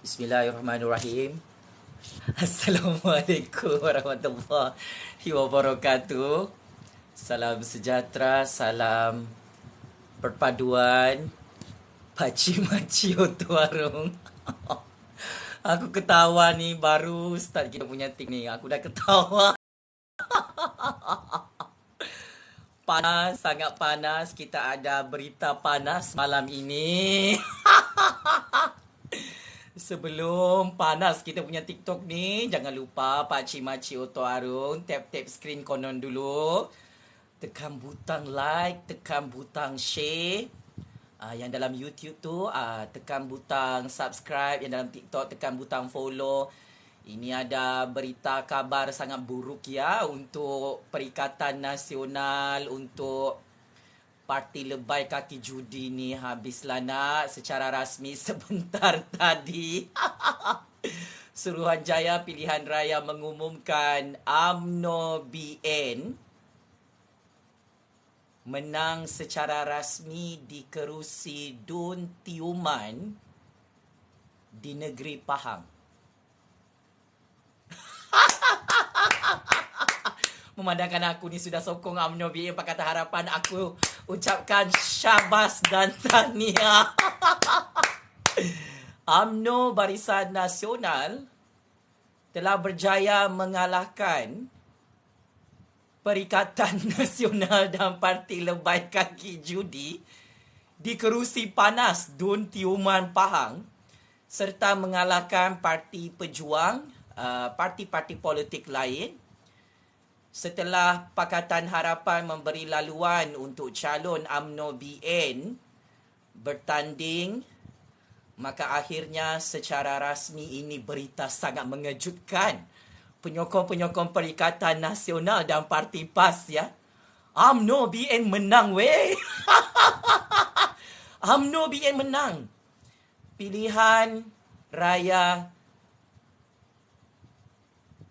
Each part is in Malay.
Bismillahirrahmanirrahim. Assalamualaikum warahmatullahi wabarakatuh. Salam sejahtera, salam perpaduan, paci-maci untuk warung. Aku ketawa ni, baru start kita punya tik ni. Aku dah ketawa. Panas, sangat panas. Kita ada berita panas malam ini. Sebelum panas kita punya TikTok ni, jangan lupa Pakcik Makcik Oto Arung tap-tap skrin konon dulu. Tekan butang like, tekan butang share. Yang dalam YouTube tu tekan butang subscribe, yang dalam TikTok tekan butang follow. Ini ada berita kabar sangat buruk ya untuk Perikatan Nasional untuk parti lebay kaki judi ni habislah nak secara rasmi sebentar tadi. Suruhanjaya Pilihan Raya mengumumkan UMNO BN menang secara rasmi di kerusi Dun Tiuman di negeri Pahang. Memandangkan aku ni sudah sokong UMNO BN Pakatan Harapan, aku ucapkan syabas dan tahniah. UMNO Barisan Nasional telah berjaya mengalahkan Perikatan Nasional dan Parti Lebay Kaki Judi di kerusi panas Dun Tiuman Pahang serta mengalahkan Parti Pejuang, parti-parti politik lain. Setelah Pakatan Harapan memberi laluan untuk calon UMNO BN bertanding, maka akhirnya secara rasmi ini berita sangat mengejutkan. Penyokong-penyokong Perikatan Nasional dan Parti PAS ya. UMNO BN menang weh. UMNO BN menang. Pilihan Raya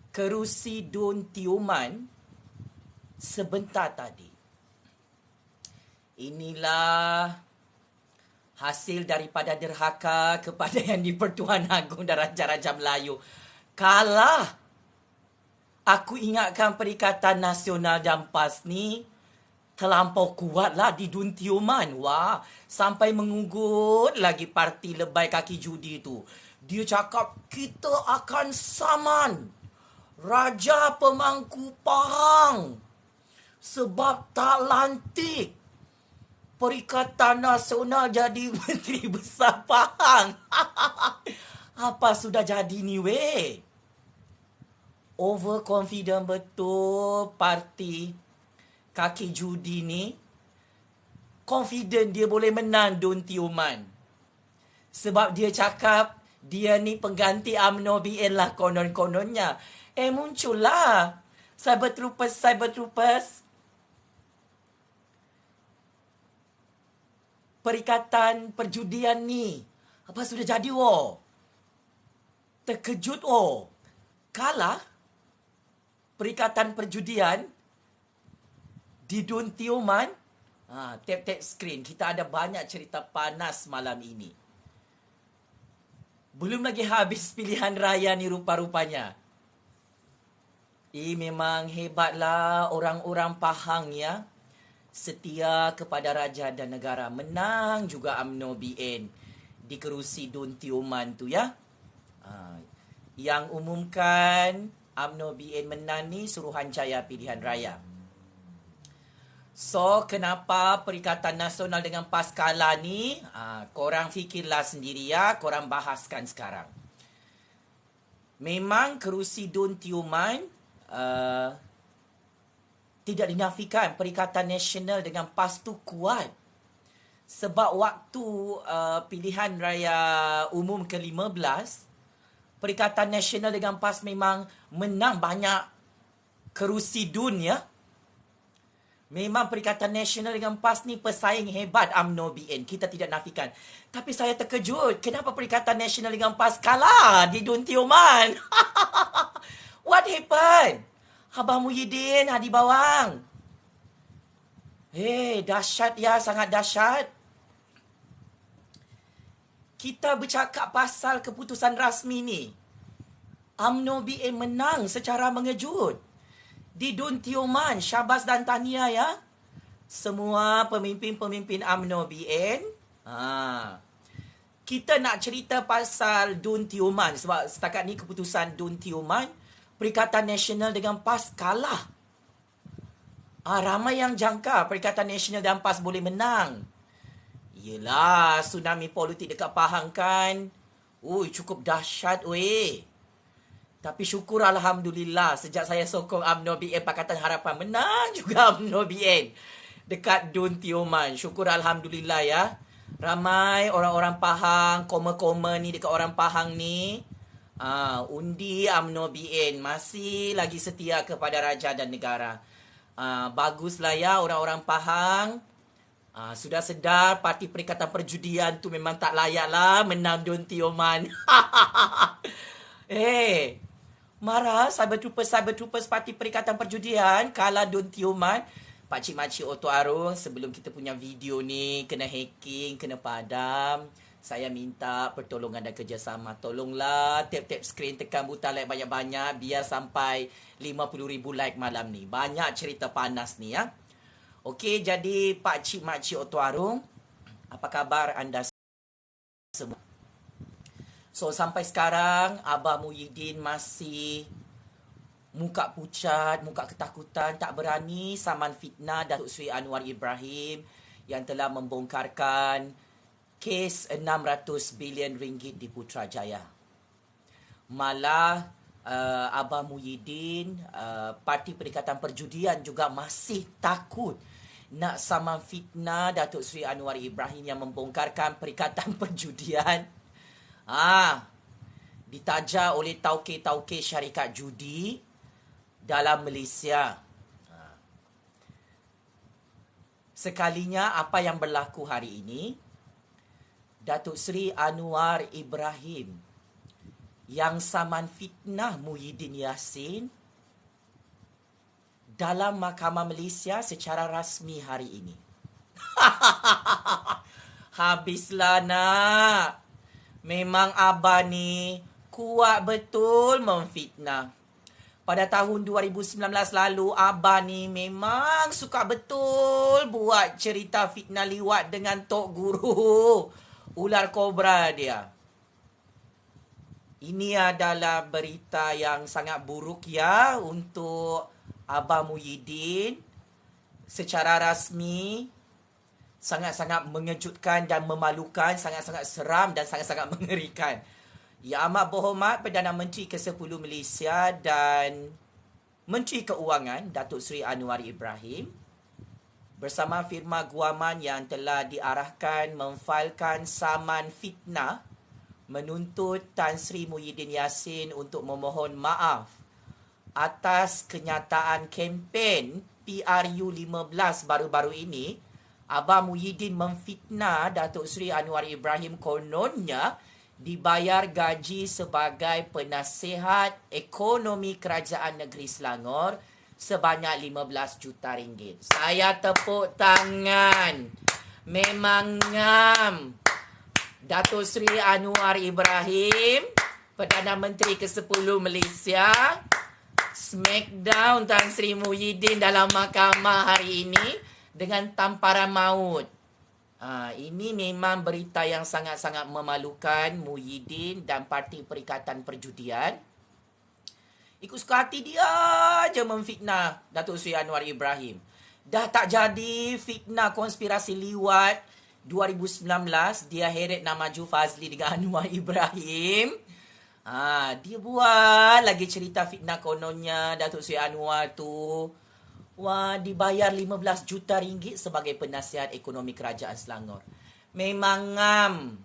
kerusi Dun Tiuman sebentar tadi. Inilah hasil daripada derhaka kepada Yang di-Pertuan Agong dan Raja-Raja Melayu. Kalah. Aku ingatkan Perikatan Nasional dan PAS ni terlampau kuatlah di Dun Tiuman. Wah, sampai mengugut lagi parti lebay kaki judi tu. Dia cakap kita akan saman Raja Pemangku Pahang sebab tak lantik Perikatan Nasional jadi Menteri Besar Pahang. Apa sudah jadi ni weh? Overconfident betul parti kaki judi ni. Confident dia boleh menang Dun Tiuman. Sebab dia cakap dia ni pengganti UMNO BN lah konon-kononnya. Muncullah cyber troopers Perikatan Perjudian ni. Apa sudah jadi wo? Terkejut wo. Kalah Perikatan Perjudian di Dun Tiuman. Tap-tap skrin. Kita ada banyak cerita panas malam ini. Belum lagi habis pilihan raya ni rupa-rupanya. Memang hebatlah orang-orang Pahang ya. Setia kepada raja dan negara. Menang juga UMNO BN di kerusi Dun Tiuman tu ya. Yang umumkan UMNO BN menang ni Suruhanjaya Pilihan Raya. So, kenapa Perikatan Nasional dengan PAS kalah ni? Korang fikirlah sendiri ya. Korang bahaskan sekarang. Memang kerusi Dun Tiuman tidak dinafikan Perikatan Nasional dengan PAS tu kuat. Sebab waktu pilihan raya umum ke-15, Perikatan Nasional dengan PAS memang menang banyak kerusi Dun ya. Memang Perikatan Nasional dengan PAS ni pesaing hebat UMNO BN. Kita tidak nafikan. Tapi saya terkejut. Kenapa Perikatan Nasional dengan PAS kalah di Dun Tiuman? What happened? Abang Muhyiddin, Hadi Bawang. Dahsyat ya, sangat dahsyat. kita bercakap pasal keputusan rasmi ni. UMNO BN menang secara mengejut. Di Dun Tioman, syabas dan tahniah ya. Semua pemimpin-pemimpin UMNO BN. Kita nak cerita pasal Dun Tioman sebab setakat ni keputusan Dun Tioman, Perikatan Nasional dengan PAS kalah. Ramai yang jangka Perikatan Nasional dan PAS boleh menang. Yelah, tsunami politik dekat Pahang kan. Cukup dahsyat weh. Tapi syukur Alhamdulillah sejak saya sokong UMNO BN Pakatan Harapan, menang juga UMNO BN dekat Dun Tioman. Syukur Alhamdulillah ya. Ramai orang-orang Pahang, koma-koma ni dekat orang Pahang ni, undi UMNO BN, masih lagi setia kepada raja dan negara. Baguslah ya orang-orang Pahang. Sudah sedar parti Perikatan Perjudian tu memang tak layak lah menang Dun Tioman. Marah cyber troopers parti Perikatan Perjudian kalah Dun Tioman. Pakcik-makcik Oto Arung, sebelum kita punya video ni kena hacking, kena padam, saya minta pertolongan dan kerjasama. Tolonglah tap-tap skrin, tekan butang like banyak-banyak biar sampai 50,000 like malam ni. Banyak cerita panas ni ya. Okey, jadi pakcik-makcik Oto Arung, apa khabar anda semua? So, sampai sekarang Abah Muhyiddin masih muka pucat, muka ketakutan, tak berani saman fitnah Datuk Seri Anwar Ibrahim yang telah membongkarkan kes 600 bilion ringgit di Putrajaya. Malah Abah Muhyiddin, Parti Perikatan Perjudian juga masih takut nak saman fitnah Datuk Seri Anwar Ibrahim yang membongkarkan Perikatan Perjudian. Ditaja oleh tauke-tauke syarikat judi dalam Malaysia. Sekalinya apa yang berlaku hari ini, Datuk Seri Anwar Ibrahim yang saman fitnah Muhyiddin Yassin dalam Mahkamah Malaysia secara rasmi hari ini. Habislah nak. Memang Abah ni kuat betul memfitnah. Pada tahun 2019 lalu, Abah ni memang suka betul buat cerita fitnah liwat dengan Tok Guru. Ular kobra dia. Ini adalah berita yang sangat buruk ya untuk Abah Muhyiddin. Secara rasmi, sangat-sangat mengejutkan dan memalukan, sangat-sangat seram dan sangat-sangat mengerikan. Yang amat berhormat Perdana Menteri ke-10 Malaysia dan Menteri Keuangan Datuk Seri Anwar Ibrahim bersama firma guaman yang telah diarahkan memfailkan saman fitnah menuntut Tan Sri Muhyiddin Yassin untuk memohon maaf atas kenyataan kempen PRU15 baru-baru ini. Abah Muhyiddin memfitnah Datuk Seri Anwar Ibrahim kononnya dibayar gaji sebagai penasihat ekonomi Kerajaan Negeri Selangor sebanyak 15 juta ringgit. Saya tepuk tangan. Memang ngam. Datuk Seri Anwar Ibrahim, Perdana Menteri ke-10 Malaysia, smackdown Tan Sri Muhyiddin dalam mahkamah hari ini dengan tamparan maut. Ini memang berita yang sangat-sangat memalukan Muhyiddin dan Parti Perikatan Perjudian. Ikut suka hati dia je memfitnah Datuk Seri Anwar Ibrahim. Dah tak jadi fitnah konspirasi liwat 2019, dia heret nak maju Fazli dengan Anwar Ibrahim. Dia buat lagi cerita fitnah kononnya Datuk Seri Anwar tu dibayar 15 juta ringgit sebagai penasihat ekonomi Kerajaan Selangor. Memang ngam.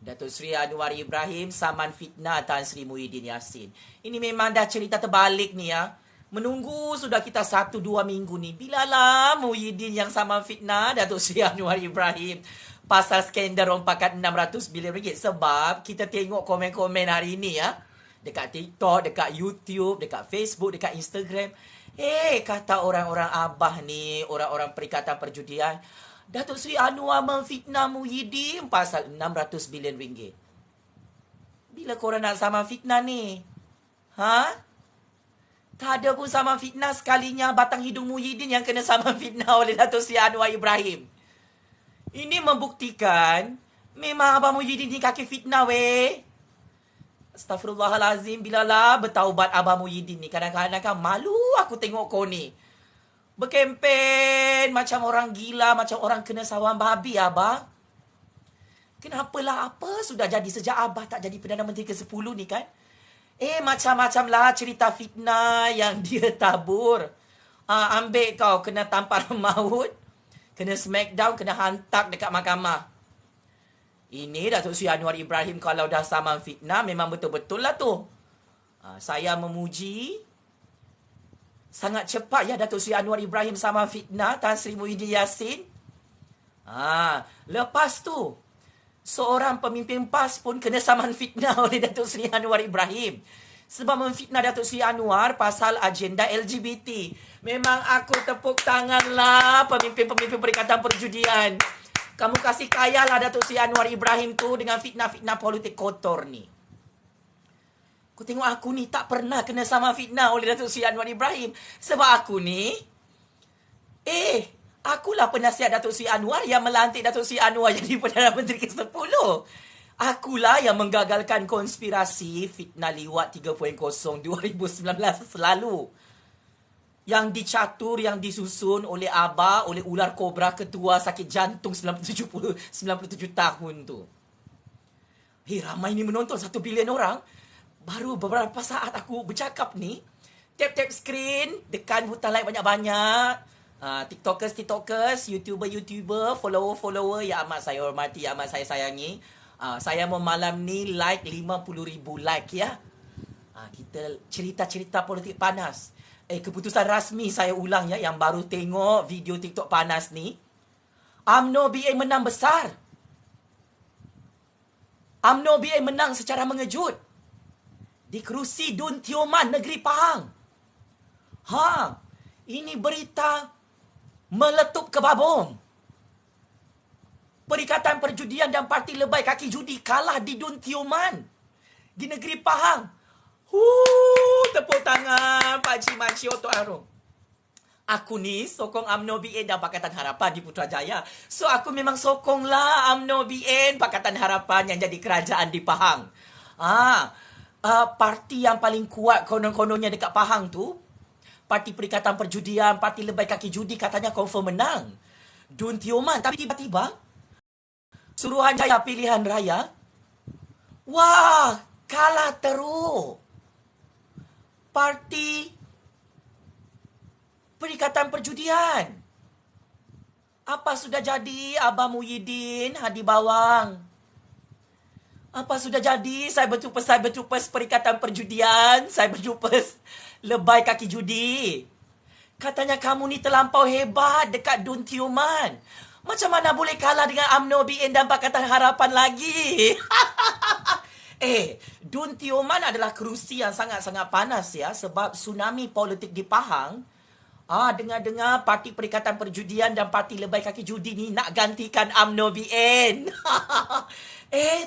Datuk Seri Anwar Ibrahim saman fitnah Tan Sri Muhyiddin Yassin. Ini memang dah cerita terbalik ni ya. Menunggu sudah kita 1-2 minggu ni. Bilalah Muhyiddin yang saman fitnah Datuk Seri Anwar Ibrahim pasal skandal rompakan 600 bilion ringgit. Sebab kita tengok komen-komen hari ni ya. Dekat TikTok, dekat YouTube, dekat Facebook, dekat Instagram. Kata orang-orang Abah ni, orang-orang Perikatan Perjudian, Datuk Seri Anwar memfitnah Muhyiddin pasal 600 bilion ringgit. Bila korang nak sama fitnah ni? Ha? Tak ada pun sama fitnah sekalinya batang hidung Muhyiddin yang kena sama fitnah oleh Datuk Seri Anwar Ibrahim. Ini membuktikan memang Abang Muhyiddin ni kaki fitnah weh. Astaghfirullahalazim, bilalah bertaubat Abang Muhyiddin ni. Kadang-kadang kan malu aku tengok kau ni. Berkempen macam orang gila, macam orang kena sawan babi, abang. Kenapalah apa sudah jadi sejak abah tak jadi Perdana Menteri ke-10 ni kan? Macam-macam lah cerita fitnah yang dia tabur. Ambil kau kena tampar maut, kena smackdown, kena hantar dekat mahkamah. Ini Datuk Seri Anwar Ibrahim kalau dah sama fitnah memang betul-betul lah tu. Saya memuji. Sangat cepat ya Datuk Seri Anwar Ibrahim sama fitnah Tan Sri Muhyiddin Yassin. Lepas tu, seorang pemimpin PAS pun kena saman fitnah oleh Datuk Seri Anwar Ibrahim. Sebab memfitnah Datuk Seri Anwar pasal agenda LGBT. Memang aku tepuk tangan lah pemimpin-pemimpin Perikatan Perjudian. Kamu kasih kaya lah Datuk Seri Anwar Ibrahim tu dengan fitnah-fitnah politik kotor ni. Kau tengok aku ni tak pernah kena sama fitnah oleh Datuk Seri Anwar Ibrahim. Sebab aku ni, akulah penasihat Datuk Seri Anwar yang melantik Datuk Seri Anwar jadi Perdana Menteri ke-10. Akulah yang menggagalkan konspirasi fitnah liwat 3.0 2019 selalu. Yang dicatur, yang disusun oleh Abah, oleh ular kobra ketua sakit jantung 97 tahun tu. Ramai ni menonton 1 bilion orang. Baru beberapa saat aku bercakap ni, tap-tap screen, tekan butang like banyak-banyak. TikTokers, YouTuber, follower yang amat saya hormati, amat saya sayangi. Saya mau malam ni like 50,000 like ya. Kita cerita-cerita politik panas. Keputusan rasmi saya ulang ya, yang baru tengok video TikTok panas ni. UMNO BN menang besar. UMNO BN menang secara mengejut. Di kerusi Dun Tioman, Negeri Pahang. Ini berita meletup ke babong. Perikatan Perjudian dan Parti Lebai Kaki Judi kalah di Dun Tioman, di Negeri Pahang. Tepuk tangan Pak Cik Makcik Otok Arum. Aku ni sokong UMNO BN dan Pakatan Harapan di Putrajaya. So aku memang sokonglah UMNO BN Pakatan Harapan yang jadi kerajaan di Pahang. Parti yang paling kuat konon-kononnya dekat Pahang tu, Parti Perikatan Perjudian, Parti Lebai Kaki Judi katanya confirm menang Dun Tioman. Tapi tiba-tiba Suruhanjaya Pilihan Raya, kalah teruk. Parti Perikatan Perjudian. Apa sudah jadi Abang Muhyiddin Hadi Bawang? Apa sudah jadi Cyber Perikatan Perjudian, Cyber Lebai Kaki Judi? Katanya kamu ni terlampau hebat dekat Dun Tioman. Macam mana boleh kalah dengan UMNO BN dan Pakatan Harapan lagi? Dun Tioman adalah kerusi yang sangat-sangat panas ya, sebab tsunami politik di Pahang. Dengar-dengar Parti Perikatan Perjudian dan Parti Lebai Kaki Judi ni nak gantikan UMNO BN.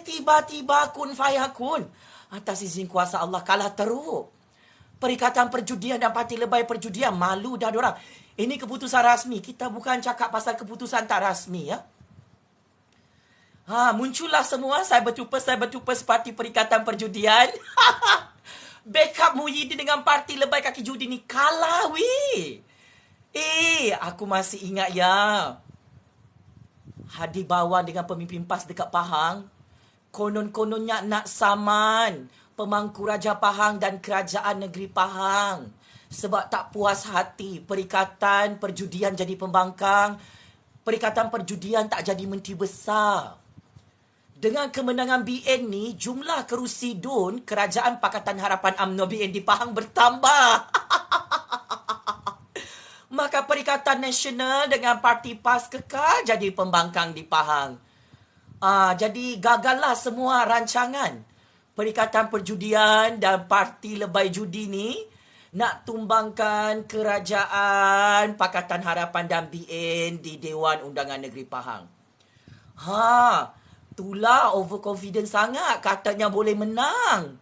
Tiba-tiba kun fayakun. Atas izin kuasa Allah kalah teruk. Perikatan Perjudian dan Parti Lebai Perjudian, malu dah diorang. Ini keputusan rasmi. Kita bukan cakap pasal keputusan tak rasmi ya. Muncullah semua cyber troopers Parti Perikatan Perjudian. Backup Muhyiddin dengan Parti Lebai Kaki Judi ni kalah weh. Aku masih ingat ya. Hadi Bawang dengan pemimpin PAS dekat Pahang, konon-kononnya nak saman pemangku Raja Pahang dan Kerajaan Negeri Pahang. Sebab tak puas hati Perikatan Perjudian jadi pembangkang, Perikatan Perjudian tak jadi menteri besar. Dengan kemenangan BN ni, jumlah kerusi DUN, Kerajaan Pakatan Harapan UMNO BN di Pahang bertambah. Maka Perikatan Nasional dengan Parti PAS kekal jadi pembangkang di Pahang. Jadi gagallah semua rancangan Perikatan Perjudian dan Parti Lebai Judi ni nak tumbangkan kerajaan Pakatan Harapan dan BN di Dewan Undangan Negeri Pahang. Itulah overconfident sangat, katanya boleh menang.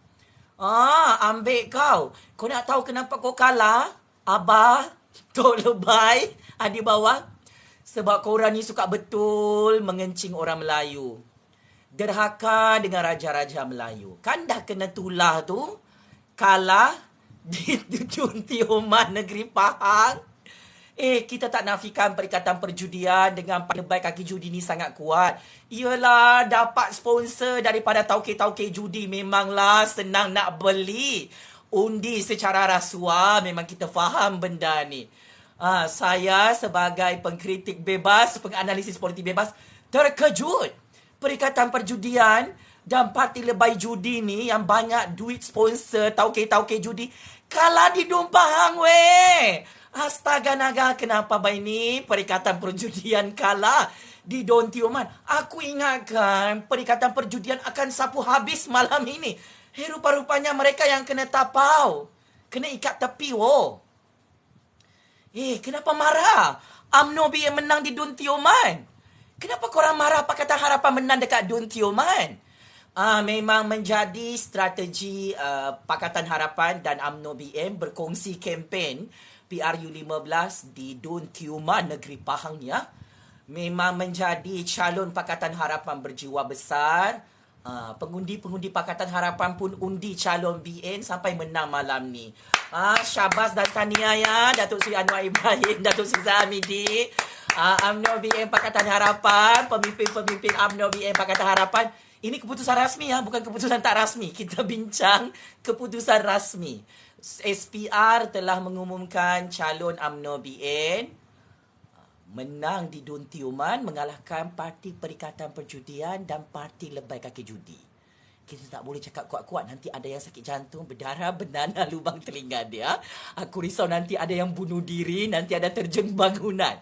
Ambil kau. Kau nak tahu kenapa kau kalah? Abah, Tok Lebay, di bawah. Sebab korang ni suka betul mengencing orang Melayu. Derhaka dengan raja-raja Melayu. Kan dah kena tulah tu. Kalah di Dun Tioman Negeri Pahang. Kita tak nafikan Perikatan Perjudian dengan lebay kaki judi ni sangat kuat. Iyalah, dapat sponsor daripada tauke-tauke judi. Memanglah senang nak beli. Undi secara rasuah, memang kita faham benda ni. Saya sebagai pengkritik bebas, penganalisis politik bebas, terkejut. Perikatan Perjudian dan parti lebay judi ni yang banyak duit sponsor tauke-tauke judi kalah di Dun Pahang weh. Astaga naga, kenapa bayi ni Perikatan Perjudian kalah di Dun Tioman? Aku ingatkan Perikatan Perjudian akan sapu habis malam ini. Rupa-rupanya mereka yang kena tapau. Kena ikat tepi, kenapa marah? UMNO BN menang di Dun Tioman. Kenapa korang marah Pakatan Harapan menang dekat Dun Tioman? Memang menjadi strategi Pakatan Harapan dan UMNO BN berkongsi kempen PRU15 di Dun Tioman Negeri Pahang ya. Memang menjadi calon Pakatan Harapan berjiwa besar. Pengundi-pengundi Pakatan Harapan pun undi calon BN sampai menang malam ni. Syabas dan tahniah ya Datuk Seri Anwar Ibrahim, Datuk Seri Zahmidi, UMNO BN Pakatan Harapan, pemimpin-pemimpin UMNO BN Pakatan Harapan. Ini keputusan rasmi ya, bukan keputusan tak rasmi. Kita bincang keputusan rasmi. SPR telah mengumumkan calon UMNO BN menang di Dun Tioman, mengalahkan Parti Perikatan Perjudian dan Parti Lebay Kaki Judi. Kita tak boleh cakap kuat-kuat, nanti ada yang sakit jantung, berdarah, bernanah lubang telinga dia. Aku risau nanti ada yang bunuh diri, nanti ada terjun bangunan.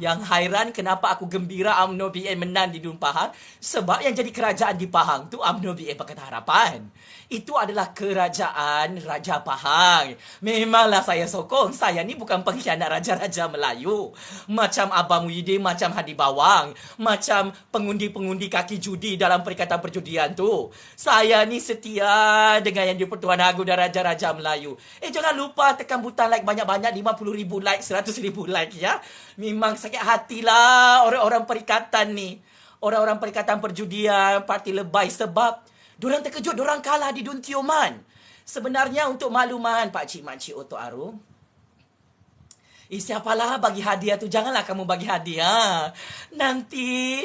Yang hairan kenapa aku gembira UMNO BN menang di Dun Pahang? Sebab yang jadi kerajaan di Pahang tu UMNO BN Pakatan Harapan. Itu adalah kerajaan Raja Pahang. Memanglah saya sokong. Saya ni bukan pengkhianat raja-raja Melayu. Macam Abang Muhyiddin, macam Hadi Bawang, macam pengundi-pengundi kaki judi dalam Perikatan Perjudian tu. Saya ni setia dengan yang di-Pertuan Agong dan Raja-Raja Melayu. Jangan lupa tekan butang like banyak-banyak, 50,000 like, 100,000 like ya. Memang sakit hatilah orang-orang perikatan ni. Orang-orang Perikatan Perjudian, Parti Lebay sebab diorang terkejut, diorang kalah di Dun Tioman. Sebenarnya untuk makluman pakcik makcik Otok Arum, siapalah bagi hadiah tu, janganlah kamu bagi hadiah. Nanti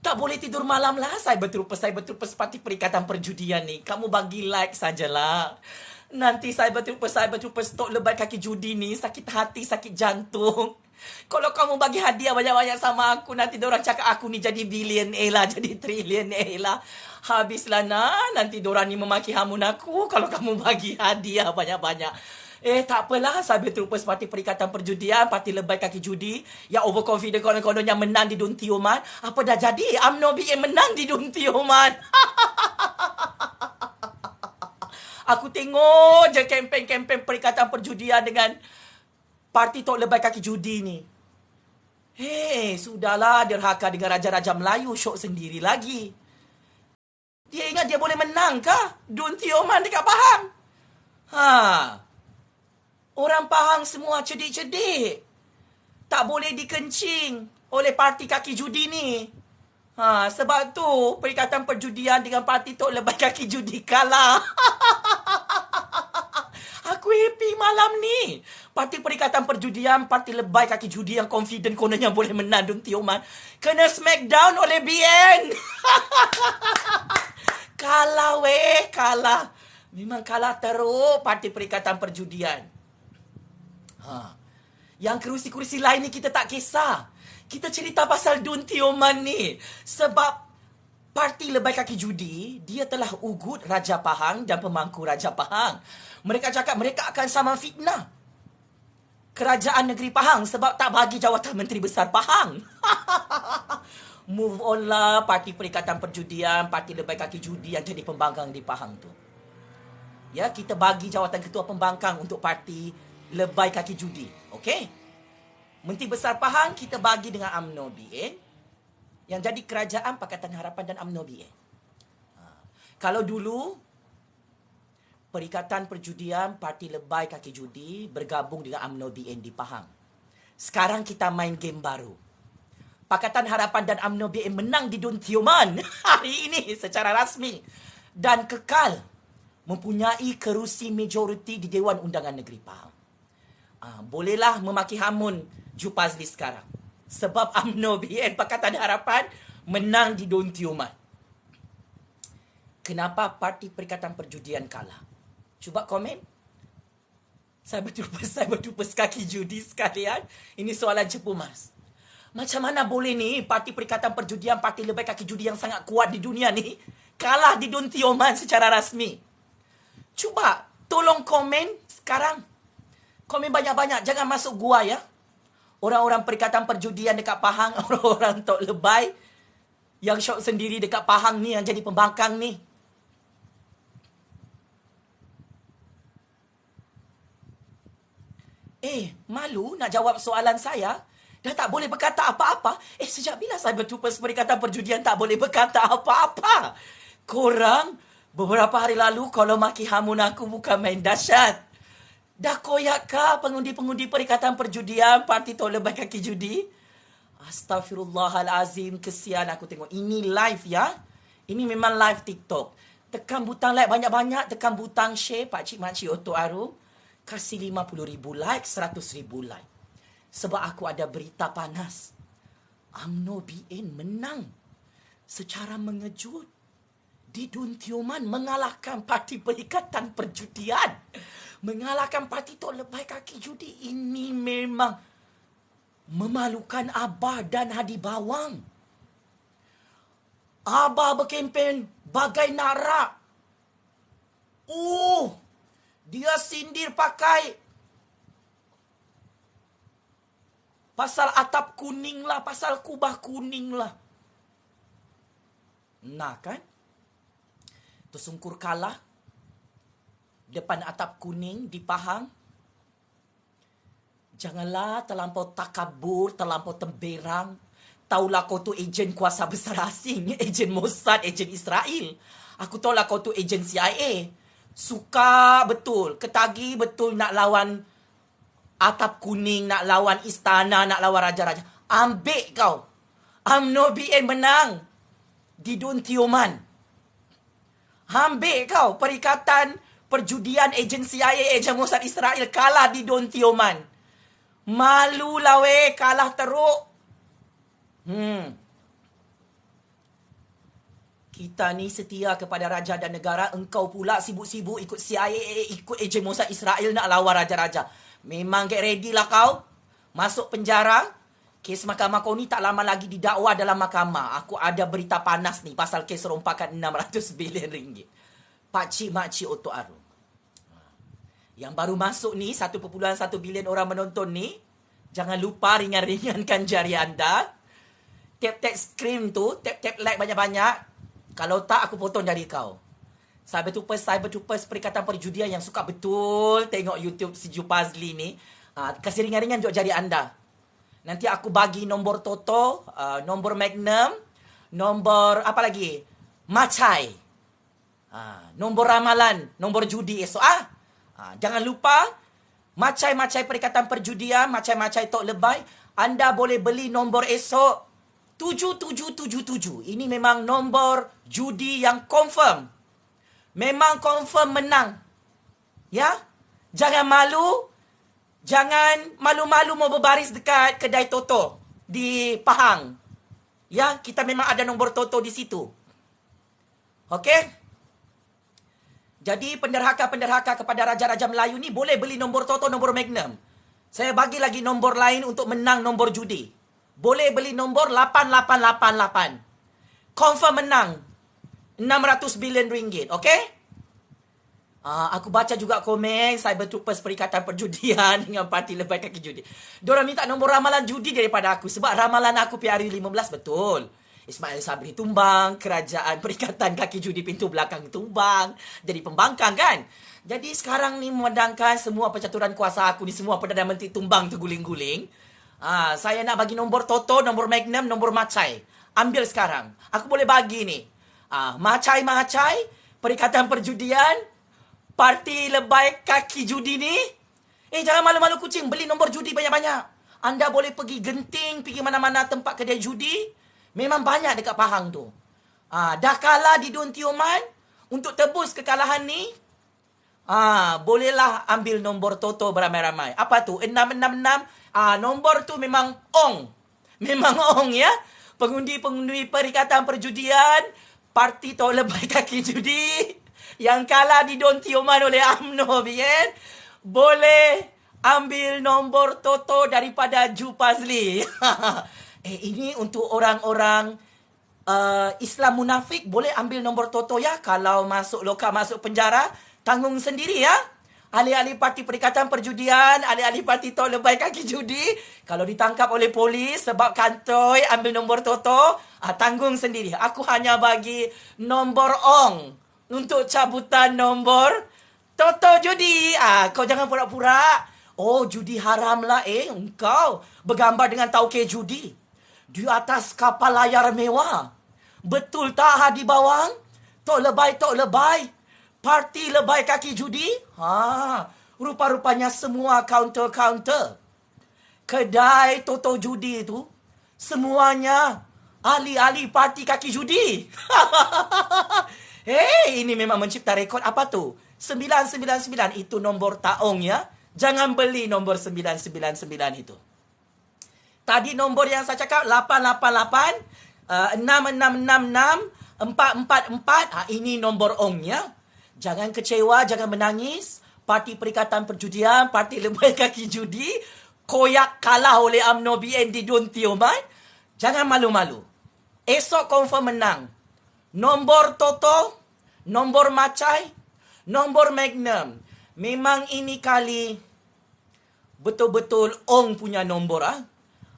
tak boleh tidur malam lah. Saya betul-betul Parti Perikatan Perjudian ni. Kamu bagi like sajalah. Nanti saya betul-betul stok lebay kaki judi ni. Sakit hati, sakit jantung. Kalau kamu bagi hadiah banyak-banyak sama aku, nanti diorang cakap aku ni jadi billionaire lah, jadi trillionaire lah. Habislah nanti diorang ni memaki hamun aku kalau kamu bagi hadiah banyak-banyak. Tak apalah, saya betul-betul Parti Perikatan Perjudian, Parti Lebay Kaki Judi yang overconfident konon-kononnya menang di Dun Tioman. Apa dah jadi? UMNO BN menang di Dun Tioman. Aku tengok je kempen-kempen Perikatan Perjudian dengan Parti Tok Lebay Kaki Judi ni. Sudahlah, derhaka dengan Raja-Raja Melayu, syok sendiri lagi. Dia ingat dia boleh menang kah? Dun Tioman dekat Pahang? Orang Pahang semua cerdik-cerdik. Tak boleh dikencing oleh Parti Kaki Judi ni. Sebab tu Perikatan Perjudian dengan Parti Tok Lebay Kaki Judi kalah. Aku happy malam ni. Parti Perikatan Perjudian, Parti Lebay Kaki Judi yang confident kononnya boleh menang Dun Tioman, kena smackdown oleh BN. Kalah kalah. Memang kalah teruk Parti Perikatan Perjudian. Yang kerusi-kerusi lain ni kita tak kisah. Kita cerita pasal Dun Tioman ni. Sebab Parti Lebay Kaki Judi, dia telah ugut Raja Pahang dan pemangku Raja Pahang. Mereka cakap mereka akan sama fitnah Kerajaan Negeri Pahang sebab tak bagi jawatan Menteri Besar Pahang. Move on lah Parti Perikatan Perjudian, Parti Lebay Kaki Judi yang jadi pembangkang di Pahang tu. Ya, kita bagi jawatan ketua pembangkang untuk parti lebay kaki judi. Okey? Menteri Besar Pahang kita bagi dengan UMNO BN. Yang jadi kerajaan Pakatan Harapan dan UMNO BN. Kalau dulu Perikatan Perjudian Parti Lebay Kaki Judi bergabung dengan UMNO BN di Pahang. Sekarang kita main game baru. Pakatan Harapan dan UMNO BN menang di Dun Tioman hari ini secara rasmi. Dan kekal mempunyai kerusi majoriti di Dewan Undangan Negeri Pahang. Bolehlah memaki hamun Jupazli sekarang. Sebab UMNO BN Pakatan Harapan menang di Dun Tioman. Kenapa Parti Perikatan Perjudian kalah? Cuba komen. Saya bertupas kaki judi sekalian. Ini soalan cepu mas. Macam mana boleh ni Parti Perikatan Perjudian, parti lebay kaki judi yang sangat kuat di dunia ni, kalah di Dun Tioman secara rasmi? Cuba tolong komen sekarang. Komen banyak-banyak. Jangan masuk gua ya. Orang-orang Perikatan Perjudian dekat Pahang, orang-orang tok lebay yang syok sendiri dekat Pahang ni, yang jadi pembangkang ni. Malu nak jawab soalan saya? Dah tak boleh berkata apa-apa? Sejak bila saya bertupas Perikatan Perjudian tak boleh berkata apa-apa? Korang beberapa hari lalu kalau maki hamun aku bukan main dahsyat. Dah koyak kah pengundi-pengundi Perikatan Perjudian parti tok lebay kaki judi? Astaghfirullahalazim, kesian aku tengok. Ini live ya. Ini memang live TikTok. Tekan butang like banyak-banyak, tekan butang share pakcik makcik Oto Arum. Kasih 50,000 like, 100,000 like. Sebab aku ada berita panas. UMNO BN menang secara mengejut di Dun Tioman, mengalahkan Parti Perikatan Perjudian, mengalahkan parti tok lebay kaki judi. Ini memang memalukan Abah dan Hadi Bawang. Abah berkempen bagai narak. Dia sindir pakai pasal atap kuning lah, pasal kubah kuning lah. Nah kan? Tersungkur kalah depan atap kuning di Pahang. Janganlah terlampau takabur, terlampau temberang. Taulah kau tu ejen kuasa besar asing, ejen Mossad, ejen Israel. Aku tahulah kau tu ejen CIA. Suka betul, ketagi betul nak lawan atap kuning, nak lawan istana, nak lawan raja-raja. Ambil kau. UMNO BN menang di Dun Tioman. Ambil kau. Perikatan Perjudian, ejen CIA, ejen Mossad Israel kalah di Dun Tioman. Malu lah weh, kalah teruk. Kita ni setia kepada raja dan negara. Engkau pula sibuk-sibuk ikut CIA, ikut ejen Mossad Israel nak lawan raja-raja. Memang get ready lah kau. Masuk penjara. Kes mahkamah kau ni tak lama lagi didakwa dalam mahkamah. Aku ada berita panas ni pasal kes rompakan 600 bilion ringgit. Pakcik makcik Oto Arum. Yang baru masuk ni 1.1 bilion orang menonton ni. Jangan lupa ringan-ringankan jari anda. Tap-tap screen tu, tap-tap like banyak-banyak. Kalau tak, aku potong jari kau. Cyber-troopers Perikatan Perjudian yang suka betul tengok YouTube si Jupazli ni. Kasih ringan-ringan juga jari anda. Nanti aku bagi nombor Toto, nombor Magnum, nombor apa lagi? Macai. Nombor ramalan, nombor judi esok. Jangan lupa, macai-macai Perikatan Perjudian, macai-macai tok lebay. Anda boleh beli nombor esok 7777. Ini memang nombor judi yang confirm. Memang confirm menang. Ya? Jangan malu. Jangan malu-malu mau berbaris dekat kedai Toto di Pahang. Ya, kita memang ada nombor Toto di situ. Okey? Jadi penderhaka-penderhaka kepada raja-raja Melayu ni boleh beli nombor Toto, nombor Magnum. Saya bagi lagi nombor lain untuk menang nombor judi. Boleh beli nombor 8888. Confirm menang 600 bilion ringgit. Okey? Aku baca juga komen Cyber-troopers Perikatan Perjudian dengan parti lebay kaki judi. Diorang minta nombor ramalan judi daripada aku. Sebab ramalan aku PRU 15 betul. Ismail Sabri tumbang, kerajaan Perikatan Kaki Judi Pintu Belakang tumbang, jadi pembangkang kan. Jadi sekarang ni memandangkan semua percaturan kuasa aku ni semua Perdana Menteri tumbang terguling-guling. Saya nak bagi nombor Toto, nombor Magnum, nombor Macai. Ambil sekarang. Aku boleh bagi ni. Macai, Perikatan Perjudian, parti lebay kaki judi ni. Jangan malu-malu kucing, beli nombor judi banyak-banyak. Anda boleh pergi Genting, pergi mana-mana tempat kedai judi. Memang banyak dekat Pahang tu. Dah kalah di Dun Tioman. Untuk tebus kekalahan ni, bolehlah ambil nombor Toto beramai-ramai. Apa tu? 666. Nombor tu memang ong. Memang ong ya. Pengundi-pengundi Perikatan Perjudian, parti tok lebay kaki judi yang kalah di Dun Tioman oleh UMNO, kan? Boleh ambil nombor Toto daripada Ju Fazli. Ini untuk orang-orang Islam munafik boleh ambil nombor Toto ya. Kalau masuk lokal, masuk penjara, tanggung sendiri ya. Ahli-ahli parti Perikatan Perjudian, ahli-ahli parti tok lebay kaki judi, kalau ditangkap oleh polis sebab kantoi ambil nombor Toto, tanggung sendiri. Aku hanya bagi nombor ong untuk cabutan nombor Toto judi. Kau jangan pura-pura. Judi haram lah engkau. Bergambar dengan tauke judi di atas kapal layar mewah. Betul tak Hadi Bawang? Tok lebay. Parti lebay kaki judi? Rupa-rupanya semua counter-counter kedai Toto judi itu semuanya ahli-ahli parti kaki judi. Ini memang mencipta rekod. Apa tu? 999 itu nombor taong ya. Jangan beli nombor 999 itu. Tadi nombor yang saya cakap 888, 6666, 444. Ini nombor ongnya. Jangan kecewa, jangan menangis. Parti Perikatan Perjudian, parti lebay kaki judi, koyak kalah oleh UMNO BN di Dun Tioman. Jangan malu-malu. Esok confirm menang. Nombor Toto, nombor Macai, nombor Magnum. Memang ini kali betul-betul ong punya nombor.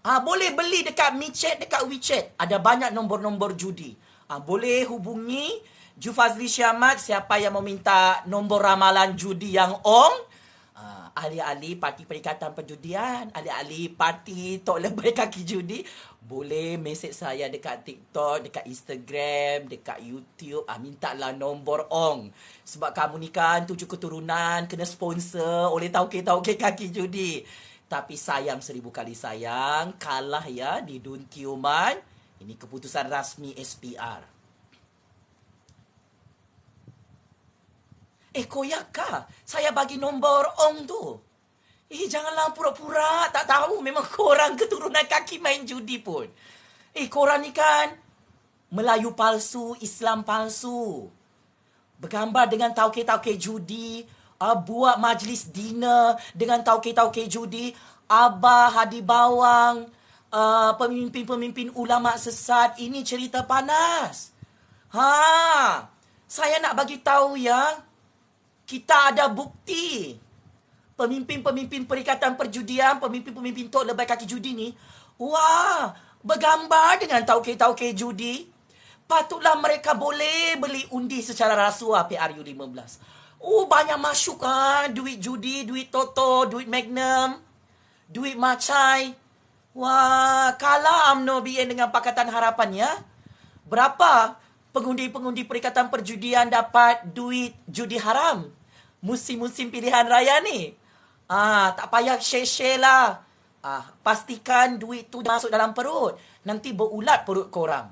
Boleh beli dekat Micet, dekat WeChat. Ada banyak nombor-nombor judi. Boleh hubungi Ju Fazli Syamat, siapa yang meminta nombor ramalan judi yang ong. Ahli-ahli parti Perikatan Perjudian, ahli-ahli parti tok lebay kaki judi, boleh mesej saya dekat TikTok, dekat Instagram, dekat YouTube. Mintalah nombor ong. Sebab kamu ni kan 7 keturunan kena sponsor oleh tauke-tauke kaki judi. Tapi sayang 1000 kali sayang, kalah ya di Dun Tioman. Ini keputusan rasmi SPR. Koyak kah? Saya bagi nombor ong tu. Janganlah pura-pura tak tahu. Memang korang keturunan kaki main judi pun. Korang ni kan Melayu palsu, Islam palsu. Bergambar dengan tauke-tauke judi. Buat majlis dinner dengan tauke-tauke judi. Abah Hadi Bawang, pemimpin-pemimpin ulama sesat. Ini cerita panas. Saya nak bagi tahu ya. Kita ada bukti. Pemimpin-pemimpin Perikatan Perjudian, pemimpin-pemimpin tok lebay kaki judi ni, bergambar dengan tauke-tauke judi. Patutlah mereka boleh beli undi secara rasuah PRU15. Banyak masuk duit judi, duit Toto, duit Magnum, duit Macai. Kalah UMNO BN dengan Pakatan Harapan ya. Berapa pengundi-pengundi Perikatan Perjudian dapat duit judi haram musim-musim pilihan raya ni? Tak payah share-share lah. Pastikan duit tu masuk dalam perut. Nanti berulat perut korang.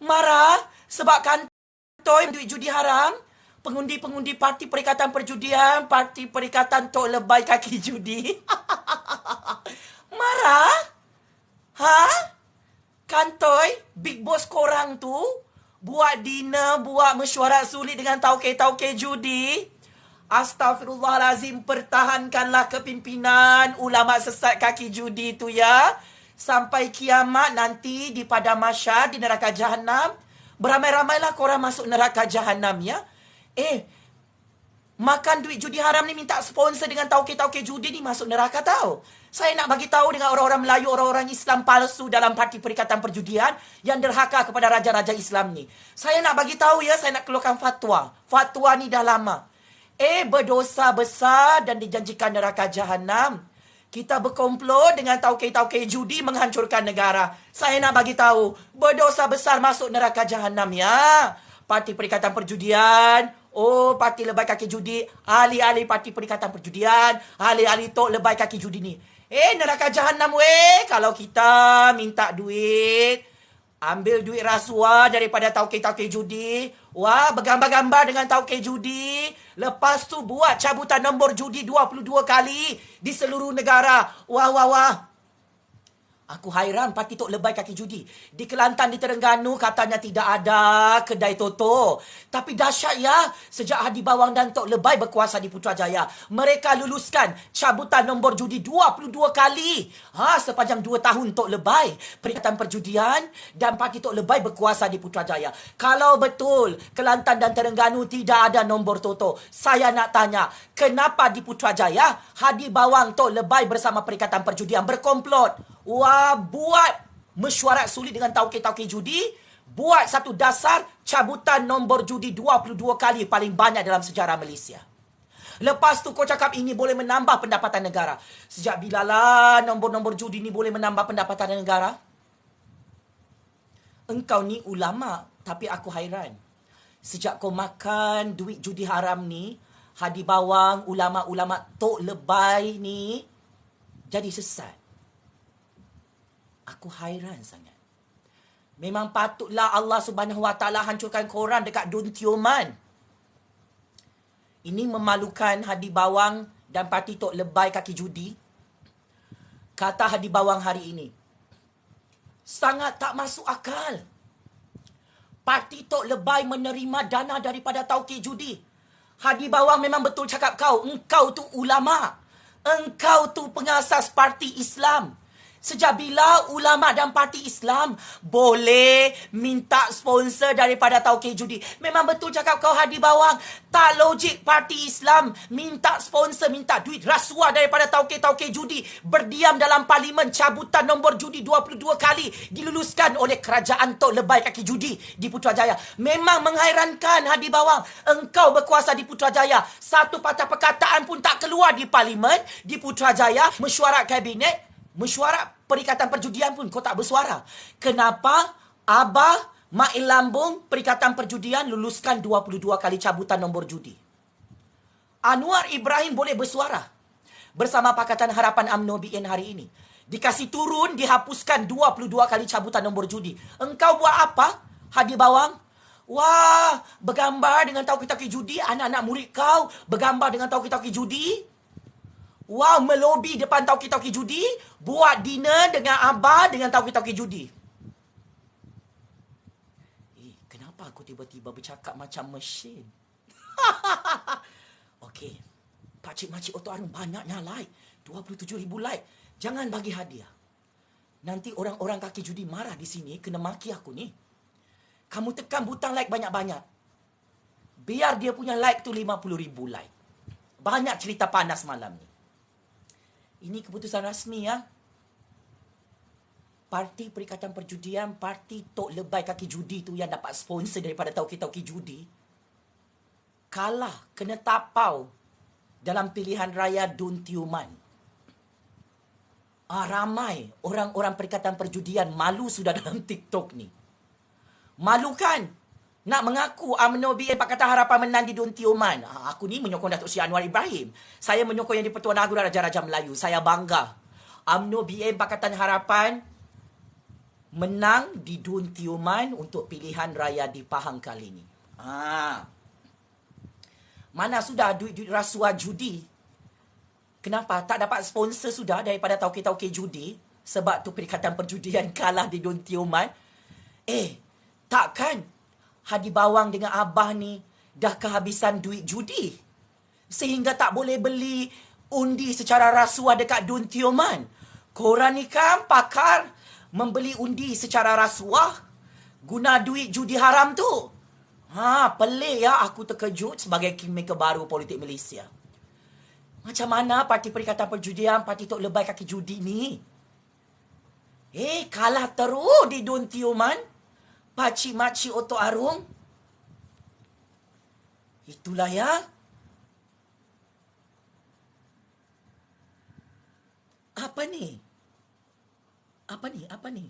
Marah sebab kantoi duit judi haram. Pengundi-pengundi parti Perikatan Perjudian, parti Perikatan tok lebay kaki judi. Marah? Kantoi big boss korang tu buat dinner, buat mesyuarat sulit dengan tauke-tauke judi. Astaghfirullahalazim, pertahankanlah kepimpinan ulama sesat kaki judi tu ya. Sampai kiamat nanti di padang mahsyar, di neraka jahanam. Beramai-ramailah korang masuk neraka jahanam ya. Makan duit judi haram ni minta sponsor dengan tauke-tauke judi ni masuk neraka tau. Saya nak bagi tahu dengan orang-orang Melayu, orang-orang Islam palsu dalam Parti Perikatan Perjudian yang derhaka kepada raja-raja Islam ni. Saya nak bagi tahu ya, saya nak keluarkan fatwa. Fatwa ni dah lama. Berdosa besar dan dijanjikan neraka jahanam. Kita berkomplot dengan tauke-tauke judi menghancurkan negara. Saya nak bagi tahu, berdosa besar masuk neraka jahanam ya. Parti Perikatan Perjudian, parti lebai kaki judi, ahli-ahli Parti Perikatan Perjudian, ahli-ahli tok lebai kaki judi ni. Neraka jahanam kalau kita minta duit, ambil duit rasuah daripada tauke-tauke judi, bergambar-gambar dengan tauke judi, lepas tu buat cabutan nombor judi 22 kali di seluruh negara. Aku hairan parti tok lebai kaki judi. Di Kelantan, di Terengganu katanya tidak ada kedai Toto. Tapi dahsyat ya, sejak Hadi Bawang dan tok lebai berkuasa di Putrajaya, mereka luluskan cabutan nombor judi 22 kali. Sepanjang 2 tahun tok lebai, Perikatan Perjudian dan parti tok lebai berkuasa di Putrajaya. Kalau betul Kelantan dan Terengganu tidak ada nombor Toto, saya nak tanya, kenapa di Putrajaya Hadi Bawang tok lebai bersama Perikatan Perjudian berkomplot? Buat mesyuarat sulit dengan tauke-tauke judi, buat satu dasar cabutan nombor judi 22 kali paling banyak dalam sejarah Malaysia. Lepas tu kau cakap ini boleh menambah pendapatan negara. Sejak bilalah nombor-nombor judi ni boleh menambah pendapatan negara? Engkau ni ulama, tapi aku hairan. Sejak kau makan duit judi haram ni, Hadi Bawang, ulama-ulama tok lebai ni jadi sesat. Aku hairan sangat. Memang patutlah Allah Subhanahu Wa Taala hancurkan korang dekat Dun Tioman. Ini memalukan Hadi Bawang dan parti tok lebai kaki judi. Kata Hadi Bawang hari ini, sangat tak masuk akal. Parti tok lebai menerima dana daripada tauke judi. Hadi Bawang memang betul cakap kau. Engkau tu ulama. Engkau tu pengasas parti Islam. Sejak bila ulama dan parti Islam boleh minta sponsor daripada tauke judi? Memang betul cakap kau Hadi Bawang. Tak logik parti Islam minta sponsor, minta duit rasuah daripada tauke-tauke judi. Berdiam dalam parlimen, cabutan nombor judi 22 kali diluluskan oleh kerajaan tok lebai kaki judi di Putrajaya. Memang menghairankan Hadi Bawang. Engkau berkuasa di Putrajaya. Satu patah perkataan pun tak keluar di parlimen di Putrajaya. Mesyuarat kabinet, mesyuarat Perikatan Perjudian pun kau tak bersuara. Kenapa Abah Mail Lambung Perikatan Perjudian luluskan 22 kali cabutan nombor judi? Anwar Ibrahim boleh bersuara bersama Pakatan Harapan UMNO BN hari ini. Dikasih turun, dihapuskan 22 kali cabutan nombor judi. Engkau buat apa, Hadi Bawang? Bergambar dengan tauke-tauke judi. Anak-anak murid kau bergambar dengan tauke-tauke judi. Melobi depan tauke-tauke judi. Buat dinner dengan Abah dengan tauke-tauke judi. Kenapa aku tiba-tiba bercakap macam mesin? Okey. Pakcik-makcik Oto Arun banyaknya like. 27,000 like. Jangan bagi hadiah. Nanti orang-orang kaki judi marah di sini. Kena maki aku ni. Kamu tekan butang like banyak-banyak. Biar dia punya like tu 50,000 like. Banyak cerita panas malam ni. Ini keputusan rasmi ya. Parti Perikatan Perjudian, parti tok lebai kaki judi tu yang dapat sponsor daripada tauke-tauke judi, kalah, kena tapau dalam pilihan raya Dun Tioman. Ramai orang-orang Perikatan Perjudian malu sudah dalam TikTok ni. Malu kan? Nak mengaku UMNO BN Pakatan Harapan menang di Dun Tioman. Aku ni menyokong Datuk Seri Anwar Ibrahim. Saya menyokong Yang di-Pertuan Agong Raja-Raja Melayu. Saya bangga. UMNO BN Pakatan Harapan menang di Dun Tioman untuk pilihan raya di Pahang kali ini. Mana sudah duit-duit rasuah judi? Kenapa? Tak dapat sponsor sudah daripada tauke-tauke judi? Sebab tu Perikatan Perjudian kalah di Dun Tioman? Takkan Hadi Bawang dengan Abah ni dah kehabisan duit judi sehingga tak boleh beli undi secara rasuah dekat Dun Tioman? Korang ni kan pakar membeli undi secara rasuah guna duit judi haram tu. Pelik ya, aku terkejut sebagai kingmaker baru politik Malaysia. Macam mana Parti Perikatan Perjudian, Parti Tok Lebay kaki judi ni? Kalah teruk di Dun Tioman. Pakcik-makcik Otok Arung. Itulah ya. Apa ni? Apa ni?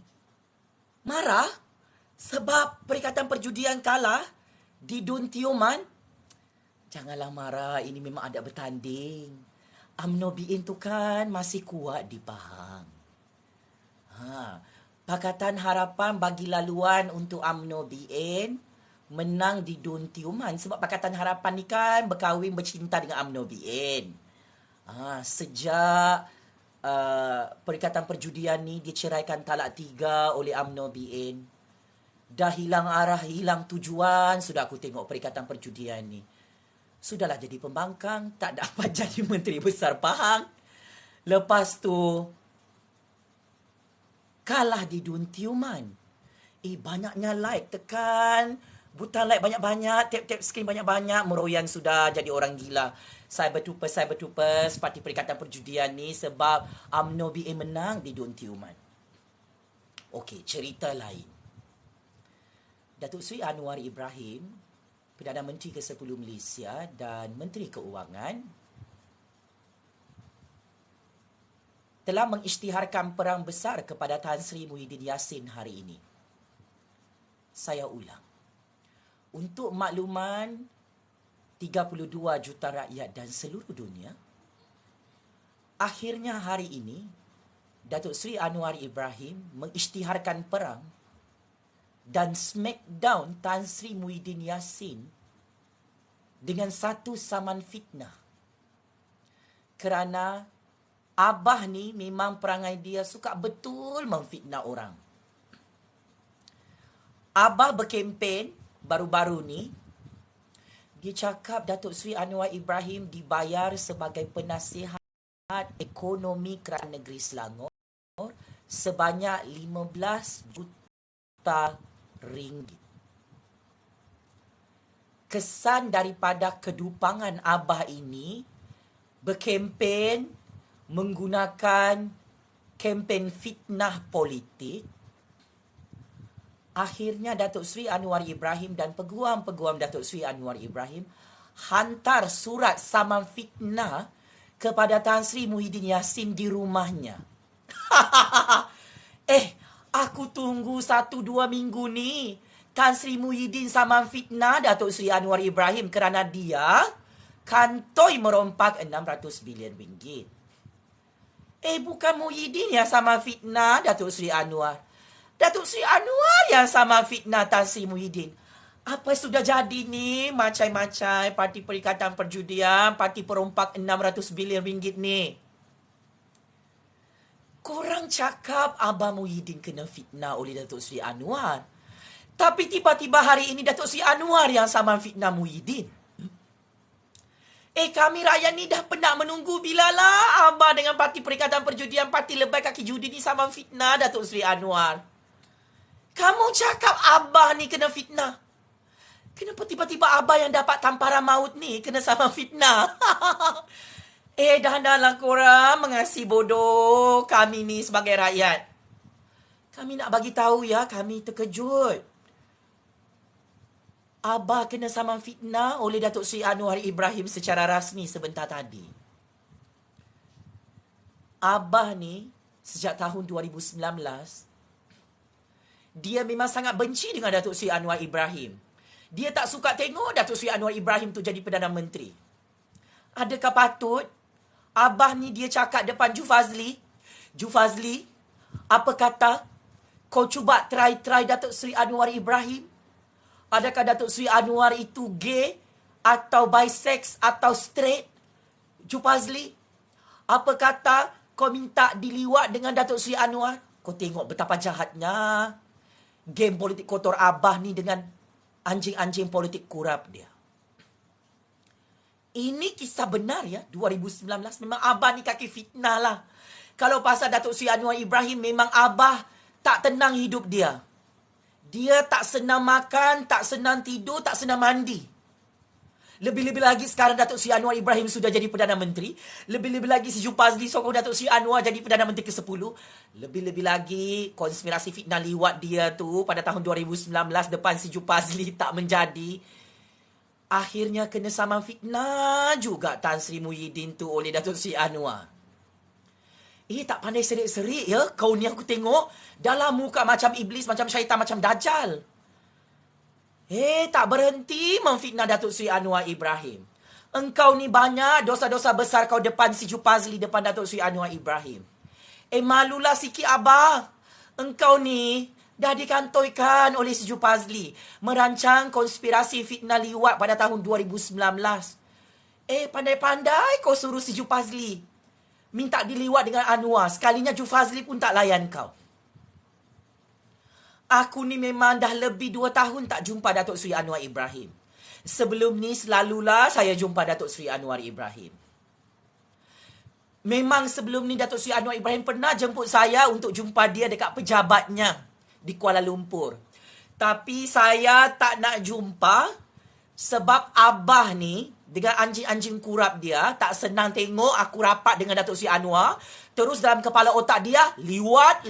Marah? Sebab Perikatan Perjudian kalah di Dun Tioman? Janganlah marah, ini memang ada bertanding. UMNO BN tu kan masih kuat di Pahang. Pakatan Harapan bagi laluan untuk UMNO BN menang di Dun Tioman sebab Pakatan Harapan ni kan berkahwin bercinta dengan UMNO BN. Sejak Perikatan Perjudian ni diceraikan talak 3 oleh UMNO BN. Dah hilang arah, hilang tujuan sudah aku tengok Perikatan Perjudian ni. Sudahlah jadi pembangkang, tak dapat jadi Menteri Besar Pahang. Lepas tu kalah di Dun Tioman. Banyaknya like, tekan butang like banyak-banyak, tap-tap skrin banyak-banyak, meroyan sudah jadi orang gila. Cyber troopers, Parti Perikatan Perjudian ni sebab UMNO BN menang di Dun Tioman. Okey, cerita lain. Datuk Seri Anwar Ibrahim, Perdana Menteri ke-10 Malaysia dan Menteri Keuangan, telah mengisytiharkan perang besar kepada Tan Sri Muhyiddin Yassin hari ini. Saya ulang. Untuk makluman 32 juta rakyat dan seluruh dunia, akhirnya hari ini Datuk Seri Anwar Ibrahim mengisytiharkan perang dan smackdown Tan Sri Muhyiddin Yassin dengan satu saman fitnah. Kerana Abah ni memang perangai dia suka betul memfitnah orang. Abah berkempen baru-baru ni, dia cakap Datuk Seri Anwar Ibrahim dibayar sebagai penasihat ekonomi Kerajaan Negeri Selangor sebanyak 15 juta ringgit. Kesan daripada kedupangan Abah ini berkempen menggunakan kempen fitnah politik. Akhirnya Datuk Seri Anwar Ibrahim dan peguam-peguam Datuk Seri Anwar Ibrahim hantar surat saman fitnah kepada Tan Sri Muhyiddin Yassin di rumahnya. Aku tunggu 1-2 minggu ni Tan Sri Muhyiddin saman fitnah Datuk Seri Anwar Ibrahim kerana dia kantoi merompak 600 bilion ringgit. Bukan Muhyiddin yang sama fitnah Datuk Seri Anwar. Datuk Seri Anwar yang sama fitnah Tan Sri Muhyiddin. Apa sudah jadi ni? Macai-macai Parti Perikatan Perjudian, Parti Perompak 600 bilion ringgit ni. Korang cakap Abah Muhyiddin kena fitnah oleh Datuk Seri Anwar. Tapi tiba-tiba hari ini Datuk Seri Anwar yang sama fitnah Muhyiddin. Kami rakyat ni dah penat menunggu bilalah Abah dengan Parti Perikatan Perjudian, Parti Lebay kaki judi ni sama fitnah Datuk Seri Anwar. Kamu cakap Abah ni kena fitnah. Kenapa tiba-tiba Abah yang dapat tamparan maut ni kena sama fitnah? Dah korang mengasihi bodoh kami ni sebagai rakyat. Kami nak bagi tahu ya, kami terkejut. Abah kena saman fitnah oleh Datuk Seri Anwar Ibrahim secara rasmi sebentar tadi. Abah ni sejak tahun 2019, dia memang sangat benci dengan Datuk Seri Anwar Ibrahim. Dia tak suka tengok Datuk Seri Anwar Ibrahim tu jadi Perdana Menteri. Adakah patut Abah ni dia cakap depan Ju Fazli, apa kata kau cuba try Datuk Seri Anwar Ibrahim? Adakah Datuk Seri Anwar itu gay atau bisex atau straight? Ju Fazli, apa kata kau minta diliwat dengan Datuk Seri Anwar? Kau tengok betapa jahatnya game politik kotor Abah ni dengan anjing-anjing politik kurap dia. Ini kisah benar ya, 2019 memang Abah ni kaki fitnah lah. Kalau pasal Datuk Seri Anwar Ibrahim memang Abah tak tenang hidup dia. Dia tak senang makan, tak senang tidur, tak senang mandi. Lebih-lebih lagi sekarang Datuk Seri Anwar Ibrahim sudah jadi Perdana Menteri. Lebih-lebih lagi si Jupazli sokong Datuk Seri Anwar jadi Perdana Menteri ke-10. Lebih-lebih lagi konspirasi fitnah liwat dia tu pada tahun 2019 depan si Jupazli tak menjadi. Akhirnya kena saman fitnah juga Tan Sri Muhyiddin tu oleh Datuk Seri Anwar. Tak pandai serik-serik ya. Kau ni aku tengok dalam muka macam iblis, macam syaitan, macam dajjal. Tak berhenti memfitnah Datuk Seri Anwar Ibrahim. Engkau ni banyak dosa-dosa besar kau depan si Jupazli, depan Datuk Seri Anwar Ibrahim. Malulah sikit abah. Engkau ni dah dikantoikan oleh si Jupazli merancang konspirasi fitnah liwat pada tahun 2019. Pandai-pandai kau suruh si Jupazli minta diliwat dengan Anwar. Sekalinya Jupazli pun tak layan kau. Aku ni memang dah lebih 2 tahun tak jumpa Datuk Seri Anwar Ibrahim. Sebelum ni selalulah saya jumpa Datuk Seri Anwar Ibrahim. Memang sebelum ni Datuk Seri Anwar Ibrahim pernah jemput saya untuk jumpa dia dekat pejabatnya di Kuala Lumpur. Tapi saya tak nak jumpa sebab abah ni dengan anjing-anjing kurap dia tak senang tengok aku rapat dengan Datuk Seri Anwar. Terus dalam kepala otak dia, liwat.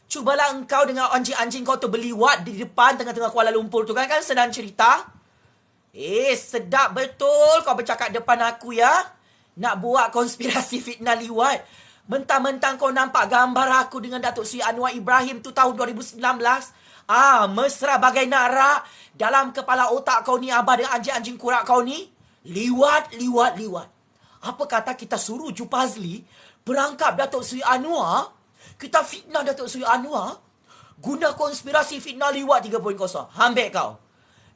Cubalah engkau dengan anjing-anjing kau tu berliwat di depan tengah-tengah Kuala Lumpur tu kan senang cerita. Sedap betul kau bercakap depan aku ya. Nak buat konspirasi fitnah liwat. Mentang-mentang kau nampak gambar aku dengan Datuk Seri Anwar Ibrahim tu tahun 2019. Mesra bagai narak. Dalam kepala otak kau ni, abah dengan anjing-anjing kurak kau ni, liwat. Apa kata kita suruh Jupazli berangkap Datuk Seri Anwar, kita fitnah Datuk Seri Anwar, guna konspirasi fitnah liwat 3.0. Hambek kau.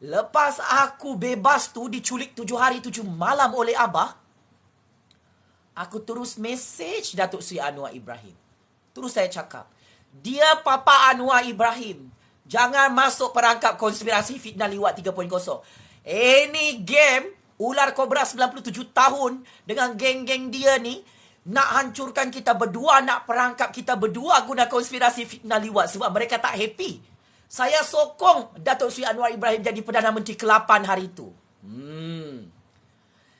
Lepas aku bebas tu, diculik 7 hari 7 malam oleh abah, aku terus mesej Datuk Seri Anwar Ibrahim. Terus saya cakap, dia Papa Anwar Ibrahim, jangan masuk perangkap konspirasi fitnah liwat 3.0. Ini game ular kobra 97 tahun dengan geng-geng dia ni nak hancurkan kita berdua, nak perangkap kita berdua guna konspirasi fitnah liwat sebab mereka tak happy. Saya sokong Datuk Seri Anwar Ibrahim jadi Perdana Menteri ke-8 hari itu.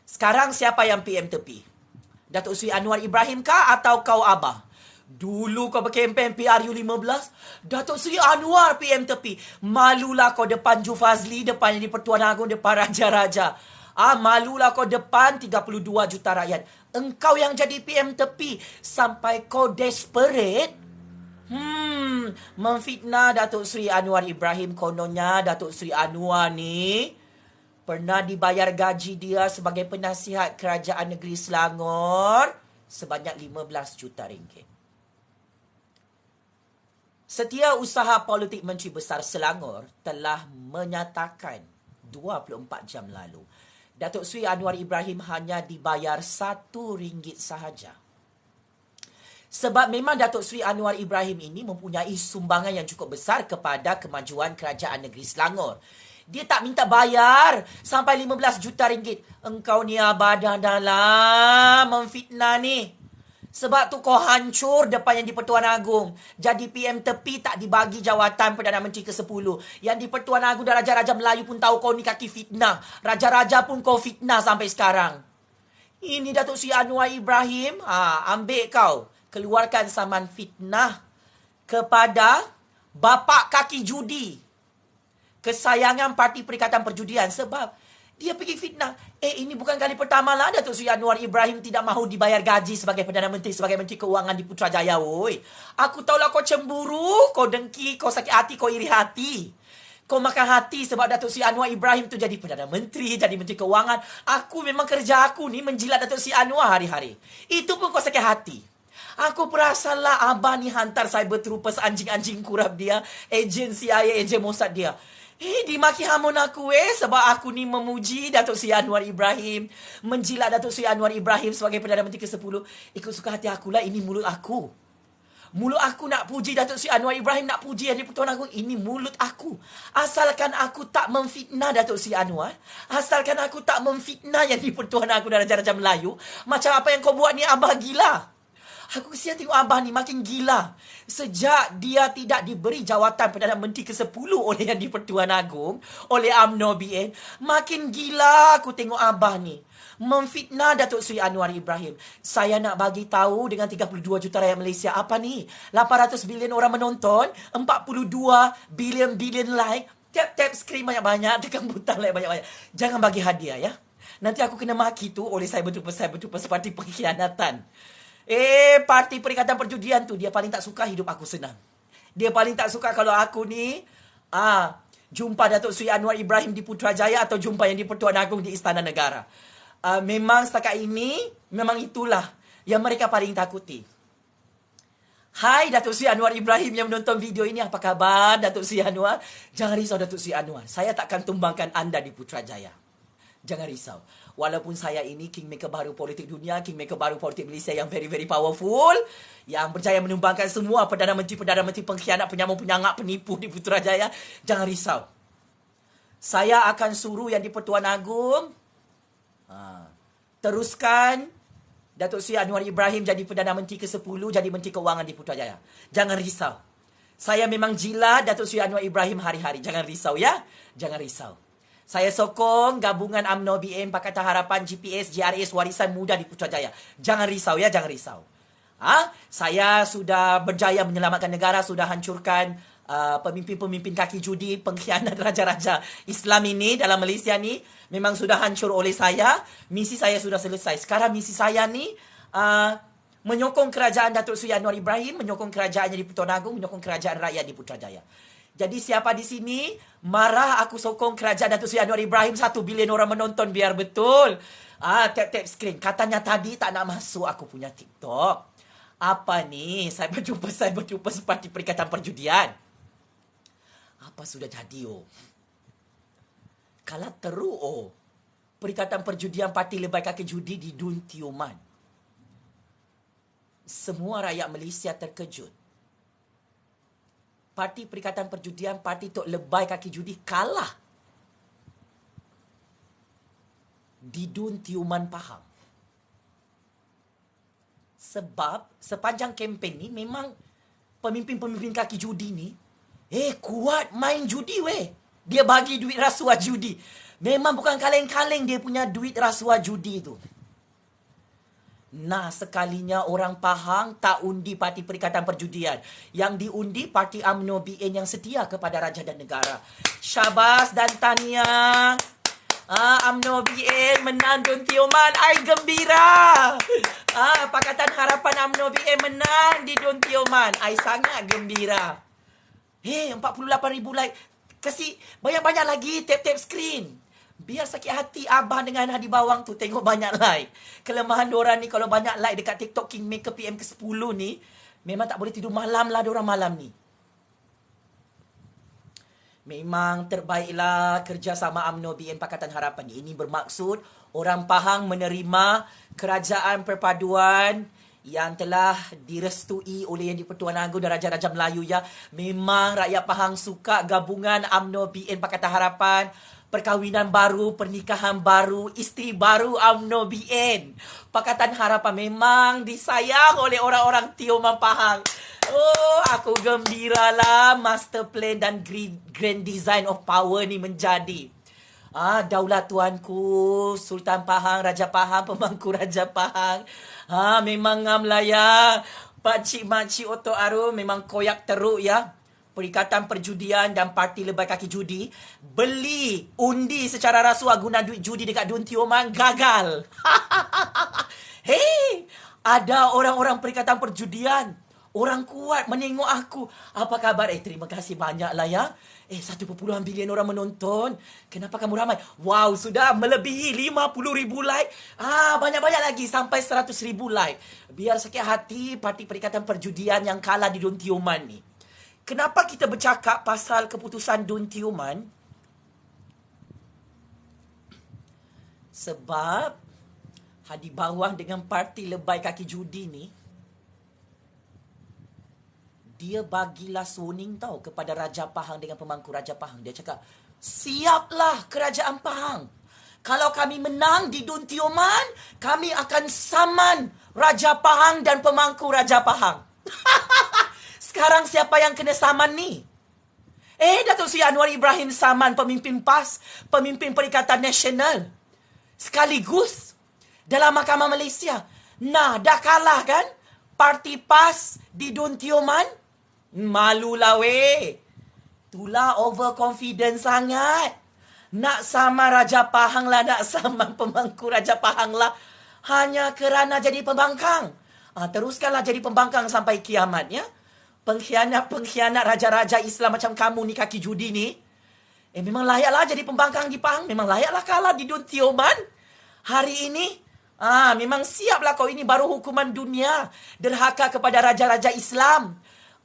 Sekarang siapa yang PM tepi? Datuk Seri Anwar Ibrahim kah atau kau abah? Dulu kau berkempen PRU15, Datuk Seri Anwar PM tepi. Malulah kau depan Jupazli, depan Yang di-Pertuan Agong, depan Raja-Raja. Malulah kau depan 32 juta rakyat. Engkau yang jadi PM tepi sampai kau desperate. Memfitnah Datuk Seri Anwar Ibrahim. Kononnya Datuk Seri Anwar ni pernah dibayar gaji dia sebagai penasihat Kerajaan Negeri Selangor sebanyak 15 juta ringgit. Setiausaha Politik Menteri Besar Selangor telah menyatakan 24 jam lalu, Datuk Seri Anwar Ibrahim hanya dibayar RM1 sahaja. Sebab memang Datuk Seri Anwar Ibrahim ini mempunyai sumbangan yang cukup besar kepada kemajuan Kerajaan Negeri Selangor. Dia tak minta bayar sampai 15 juta ringgit. Engkau ni abadah dalam memfitnah ni. Sebab tu kau hancur depan Yang di-Pertuan Agong. Jadi PM tepi tak dibagi jawatan Perdana Menteri ke-10. Yang di-Pertuan Agong dan Raja-Raja Melayu pun tahu kau ni kaki fitnah. Raja-Raja pun kau fitnah sampai sekarang. Ini Datuk Seri Anwar Ibrahim, ambil kau. Keluarkan saman fitnah kepada bapa kaki judi. Kesayangan Parti Perikatan Perjudian. Sebab dia pergi fitnah. Ini bukan kali pertama lah Datuk Seri Anwar Ibrahim tidak mahu dibayar gaji sebagai Perdana Menteri, sebagai Menteri Keuangan di Putrajaya. Aku tahulah kau cemburu, kau dengki, kau sakit hati, kau iri hati. Kau makan hati sebab Datuk Seri Anwar Ibrahim tu jadi Perdana Menteri, jadi Menteri Keuangan. Aku memang kerja aku ni menjilat Datuk Seri Anwar hari-hari. Itu pun kau sakit hati. Aku perasanlah abah ni hantar cyber troopers anjing-anjing kurap dia, ejen CIA, ejen Mossad dia. Dimaki hamun aku sebab aku ni memuji Datuk Seri Anwar Ibrahim, menjilat Datuk Seri Anwar Ibrahim sebagai Perdana Menteri ke-10. Ikut suka hati akulah, ini mulut aku. Mulut aku nak puji Datuk Seri Anwar Ibrahim, nak puji Yang di-Pertuan Agong, ini mulut aku. Asalkan aku tak memfitnah Datuk Seri Anwar, asalkan aku tak memfitnah Yang di-Pertuan Agong dan Raja-Raja Melayu, macam apa yang kau buat ni abah gila. Aku kesian tengok abah ni makin gila. Sejak dia tidak diberi jawatan Perdana Menteri ke-10 oleh Yang di-Pertuan Agong, oleh UMNO BN, makin gila aku tengok abah ni. Memfitnah Datuk Seri Anwar Ibrahim. Saya nak bagi tahu dengan 32 juta rakyat Malaysia, apa ni? 800 bilion orang menonton, 42 bilion like, tap skrin banyak-banyak, tekan butang like banyak-banyak. Jangan bagi hadiah ya. Nanti aku kena maki tu oleh saya betul seperti pengkhianatan. Parti Perikatan Perjudian tu, dia paling tak suka hidup aku senang. Dia paling tak suka kalau aku ni jumpa Datuk Seri Anwar Ibrahim di Putrajaya atau jumpa Yang di-Pertuan Agong di Istana Negara. Memang setakat ini, memang itulah yang mereka paling takuti. Hai Datuk Seri Anwar Ibrahim yang menonton video ini, apa khabar Datuk Seri Anwar? Jangan risau Datuk Seri Anwar, saya takkan tumbangkan anda di Putrajaya. Jangan risau. Walaupun saya ini kingmaker baru politik dunia, kingmaker baru politik Malaysia yang very powerful, yang berjaya menumbangkan semua Perdana Menteri pengkhianat, penyamung-penyangak, penipu di Putrajaya, jangan risau. Saya akan suruh Yang di-Pertuan Agong teruskan Datuk Seri Anwar Ibrahim jadi Perdana Menteri ke-10, jadi Menteri Keuangan di Putrajaya. Jangan risau. Saya memang jilat Datuk Seri Anwar Ibrahim hari-hari. Jangan risau ya. Jangan risau. Saya sokong gabungan UMNO BN, Pakatan Harapan, GPS, JRS, Warisan Muda di Putrajaya. Jangan risau ya, jangan risau. Saya sudah berjaya menyelamatkan negara, sudah hancurkan pemimpin-pemimpin kaki judi, pengkhianat raja-raja Islam ini dalam Malaysia ni. Memang sudah hancur oleh saya. Misi saya sudah selesai. Sekarang misi saya ni menyokong kerajaan Datuk Seri Anwar Ibrahim, menyokong kerajaan Yang di-Pertuan Agong, menyokong kerajaan rakyat di Putrajaya. Jadi siapa di sini marah aku sokong kerajaan Datuk Seri Anwar Ibrahim, 1 bilion orang menonton, biar betul. Tap screen. Katanya tadi tak nak masuk aku punya TikTok. Apa ni? Saya berjumpa seperti Perikatan Perjudian. Apa sudah jadi Kalau teruk Perikatan Perjudian Parti Lebai Kaki Judi di Dun Tioman. Semua rakyat Malaysia terkejut. Parti Perikatan Perjudian, Parti Tok Lebai Kaki Judi kalah di Dun Tioman Pahang. Sebab sepanjang kempen ni memang pemimpin-pemimpin kaki judi ni kuat main judi weh. Dia bagi duit rasuah judi. Memang bukan kaleng-kaleng dia punya duit rasuah judi tu. Nah, sekalinya orang Pahang tak undi Parti Perikatan Perjudian. Yang diundi Parti UMNO BN yang setia kepada raja dan negara. Syabas dan tahniah. UMNO BN menang Dun Tioman. Ai gembira. Pakatan Harapan UMNO BN menang di Dun Tioman. Ai sangat gembira. 48,000 like. Kasih banyak-banyak lagi tap screen. Biar sakit hati abah dengan Hadi Bawang tu tengok banyak like. Kelemahan diorang ni kalau banyak like dekat TikTok Kingmaker PM ke-10 ni, memang tak boleh tidur malam lah diorang malam ni. Memang terbaiklah kerjasama UMNO BN Pakatan Harapan ni. Ini bermaksud orang Pahang menerima kerajaan perpaduan yang telah direstui oleh Yang di-Pertuan Agong dan Raja-Raja Melayu ya. Memang rakyat Pahang suka gabungan UMNO BN Pakatan Harapan. Perkahwinan baru, pernikahan baru, isteri baru UMNO BN. Pakatan Harapan memang disayang oleh orang-orang Tioman Pahang. Aku gembiralah master plan dan grand design of power ni menjadi. Daulat tuanku, Sultan Pahang, Raja Pahang, pemangku Raja Pahang. Memang ngam lah ya. Pakcik-makcik Otok Arum memang koyak teruk ya. Perikatan Perjudian dan Parti Lebai Kaki Judi beli undi secara rasuah guna duit judi dekat Dun Tioman, gagal. Ada orang-orang Perikatan Perjudian, orang kuat menengok aku. Apa khabar? Terima kasih banyak lah ya. 1.5 bilion orang menonton. Kenapa kamu ramai? Wow, sudah melebihi 50,000 like. Banyak-banyak lagi sampai 100,000 like. Biar sakit hati Parti Perikatan Perjudian yang kalah di Dun Tioman ni. Kenapa kita bercakap pasal keputusan Dun Tioman? Sebab Hadi Bawang dengan Parti Lebai Kaki Judi ni, dia bagilah warning tau kepada Raja Pahang dengan pemangku Raja Pahang. Dia cakap, siaplah kerajaan Pahang. Kalau kami menang di Dun Tioman, kami akan saman Raja Pahang dan pemangku Raja Pahang. Sekarang siapa yang kena saman ni? Datuk Seri Anwar Ibrahim saman pemimpin PAS, pemimpin Perikatan Nasional. Sekaligus dalam Mahkamah Malaysia. Nah, dah kalah kan? Parti PAS di Dun Tioman. Malulah weh. Itulah overconfident sangat. Nak sama Raja Pahang lah, nak sama pemangku Raja Pahang lah. Hanya kerana jadi pembangkang. Teruskanlah jadi pembangkang sampai kiamat ya. Pengkhianat raja-raja Islam macam kamu ni, kaki judi ni. Memang layaklah jadi pembangkang di Pahang. Memang layaklah kalah di Dun Tioman. Hari ini, memang siaplah kau, ini baru hukuman dunia. Derhaka kepada raja-raja Islam.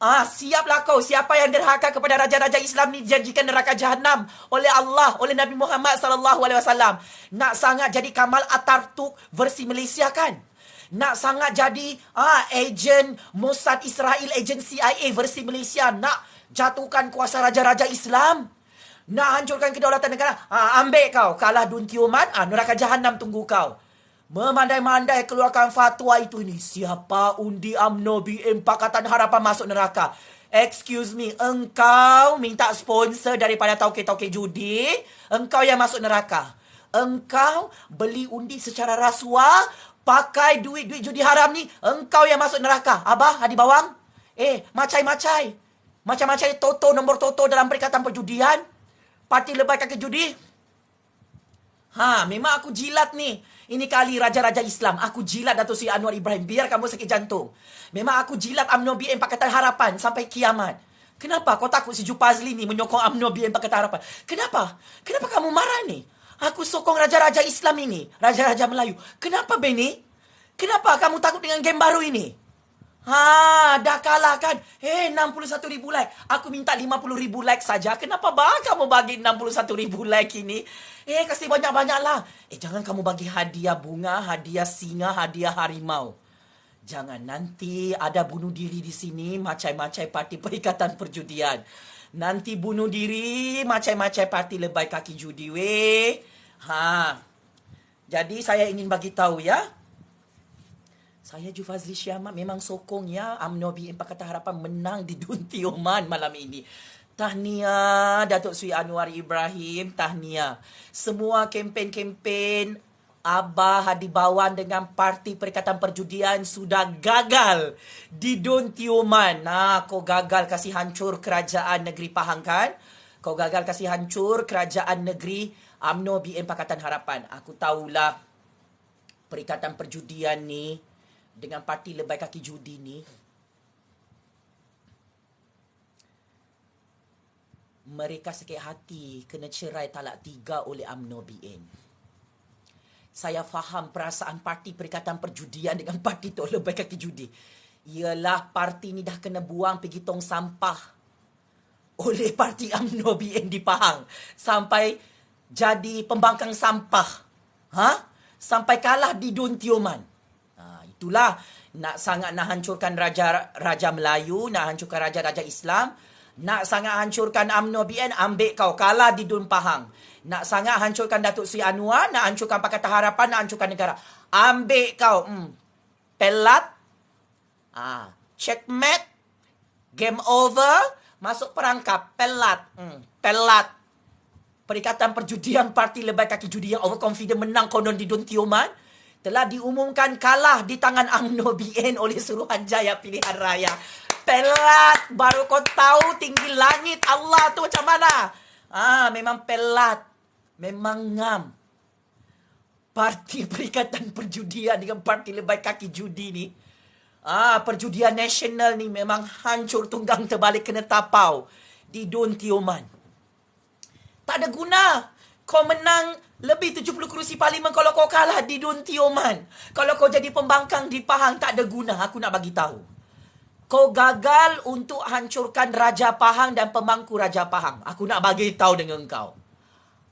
Siaplah kau. Siapa yang derhaka kepada raja-raja Islam ni dijanjikan neraka jahanam oleh Allah, oleh Nabi Muhammad SAW. Nak sangat jadi Kamal Atatürk versi Malaysia kan? Nak sangat jadi ejen Mossad Israel, ejen CIA versi Malaysia. Nak jatuhkan kuasa raja-raja Islam. Nak hancurkan kedaulatan negara. Ambil kau. Kalah Dun Tioman, neraka jahanam tunggu kau. Memandai-mandai keluarkan fatwa itu ni. Siapa undi UMNO BN Pakatan Harapan masuk neraka? Excuse me, engkau minta sponsor daripada tauke-tauke judi. Engkau yang masuk neraka. Engkau beli undi secara rasuah. Pakai duit judi haram ni, engkau yang masuk neraka. Abah, Hadi Bawang. Macai-macai. Macam-macam toto, nombor toto dalam Perikatan Perjudian. Parti lebai kaki judi. Memang aku jilat ni. Ini kali raja-raja Islam. Aku jilat Datuk Seri Anwar Ibrahim. Biar kamu sakit jantung. Memang aku jilat UMNO BN Pakatan Harapan sampai kiamat. Kenapa kau takut si Jupazli ni menyokong UMNO BN Pakatan Harapan? Kenapa? Kenapa kamu marah ni? Aku sokong raja-raja Islam ini. Raja-raja Melayu. Kenapa, Benny? Kenapa kamu takut dengan game baru ini? Dah kalah kan? 61,000 like. Aku minta 50,000 like saja. Kenapa kamu bagi 61,000 like ini? Kasih banyak-banyak lah. Jangan kamu bagi hadiah bunga, hadiah singa, hadiah harimau. Jangan nanti ada bunuh diri di sini. Macai-macai parti Perikatan Perjudian. Nanti bunuh diri, macam-macam parti lebai kaki judi weh. Jadi saya ingin bagi tahu ya. Saya Jufazli Syahmat memang sokong ya UMNO BN Pakatan Harapan menang di Dun Tioman malam ini. Tahniah Datuk Seri Anwar Ibrahim, tahniah. Semua kempen-kempen Abah Hadi Bawang dengan Parti Perikatan Perjudian sudah gagal di Dun Tioman. Kau gagal kasih hancur kerajaan negeri Pahang kan? Kau gagal kasih hancur kerajaan negeri UMNO BN Pakatan Harapan. Aku tahulah Perikatan Perjudian ni dengan parti lebai kaki judi ni. Mereka sakit hati kena cerai talak 3 oleh UMNO BN. Saya faham perasaan parti Perikatan Perjudian dengan parti Tok Lebai Kaki Judi. Ialah parti ni dah kena buang pergi tong sampah oleh parti UMNO BN di Pahang. Sampai jadi pembangkang sampah. Sampai kalah di Dun Tioman. Itulah. Nak sangat nak hancurkan Raja Melayu, nak hancurkan Raja-Raja Islam. Nak sangat hancurkan UMNO BN, ambil kau kalah di Dun Pahang. Nak sangat hancurkan Datuk Seri Anwar, nak hancurkan Pakatan Harapan, nak hancurkan negara. Ambil kau. Pelat. Checkmate. Game over. Masuk perangkap. Pelat. Pelat. Perikatan Perjudian Parti Lebai Kaki Judi yang overconfident menang konon di Dun Tioman telah diumumkan kalah di tangan UMNO BN oleh Suruhanjaya Pilihan Raya. Pelat. Baru kau tahu tinggi langit Allah tu macam mana. Memang pelat. Memang ngam. Parti Perikatan Perjudian dengan Parti Lebai Kaki Judi ni. Perjudian nasional ni memang hancur tunggang terbalik kena tapau di Dun Tioman. Tak ada guna. Kau menang lebih 70 kerusi parlimen kalau kau kalah di Dun Tioman. Kalau kau jadi pembangkang di Pahang, tak ada guna. Aku nak bagi tahu. Kau gagal untuk hancurkan Raja Pahang dan pemangku Raja Pahang. Aku nak bagi tahu dengan kau.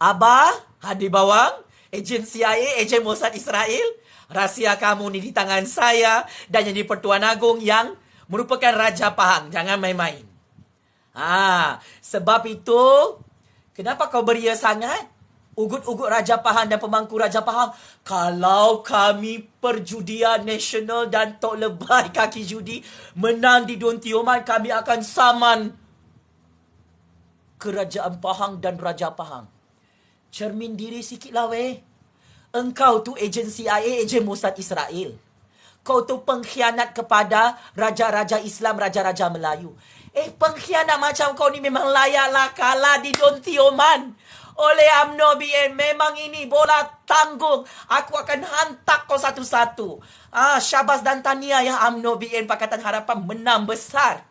Abah, Hadi Bawang, ejen CIA, ejen Mossad Israel, rahsia kamu ni di tangan saya dan yang di Pertuan Agong yang merupakan Raja Pahang. Jangan main-main. Sebab itu, kenapa kau beria sangat? Ugut-ugut Raja Pahang dan pemangku Raja Pahang, kalau kami Perjudian Nasional dan Tok Lebay Kaki Judi menang di Don Tioman, kami akan saman Kerajaan Pahang dan Raja Pahang. Cermin diri sikit lah weh. Engkau tu ejen CIA, ejen Mossad Israel. Kau tu pengkhianat kepada raja-raja Islam, raja-raja Melayu. Pengkhianat macam kau ni memang layaklah kalah di Don Tioman oleh UMNO BN. Memang ini bola tanggung. Aku akan hantar kau satu-satu. Syabas dan tahniah ya UMNO BN Pakatan Harapan menang besar.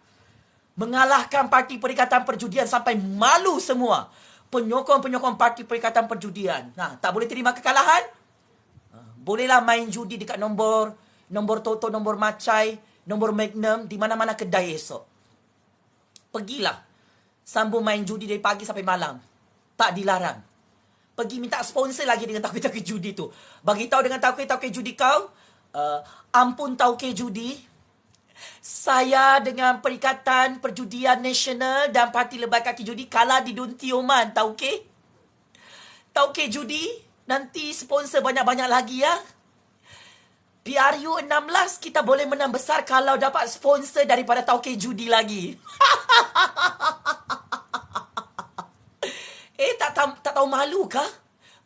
Mengalahkan Parti Perikatan Perjudian sampai malu semua. Penyokong-penyokong Parti Perikatan Perjudian. Tak boleh terima kekalahan? Bolehlah main judi dekat nombor Toto, nombor Macai, nombor Magnum, di mana-mana kedai esok. Pergilah. Sambung main judi dari pagi sampai malam. Tak dilarang. Pergi minta sponsor lagi dengan tauke-tauke judi tu. Bagi tahu dengan tauke-tauke judi kau, ampun tauke judi, saya dengan Perikatan Perjudian Nasional dan Parti Lebay Kaki Judi kalah di Don Tioman, tauke. Tauke judi, nanti sponsor banyak-banyak lagi ya. PRU 16 kita boleh menang besar kalau dapat sponsor daripada tauke judi lagi. Tak tahu malu kah?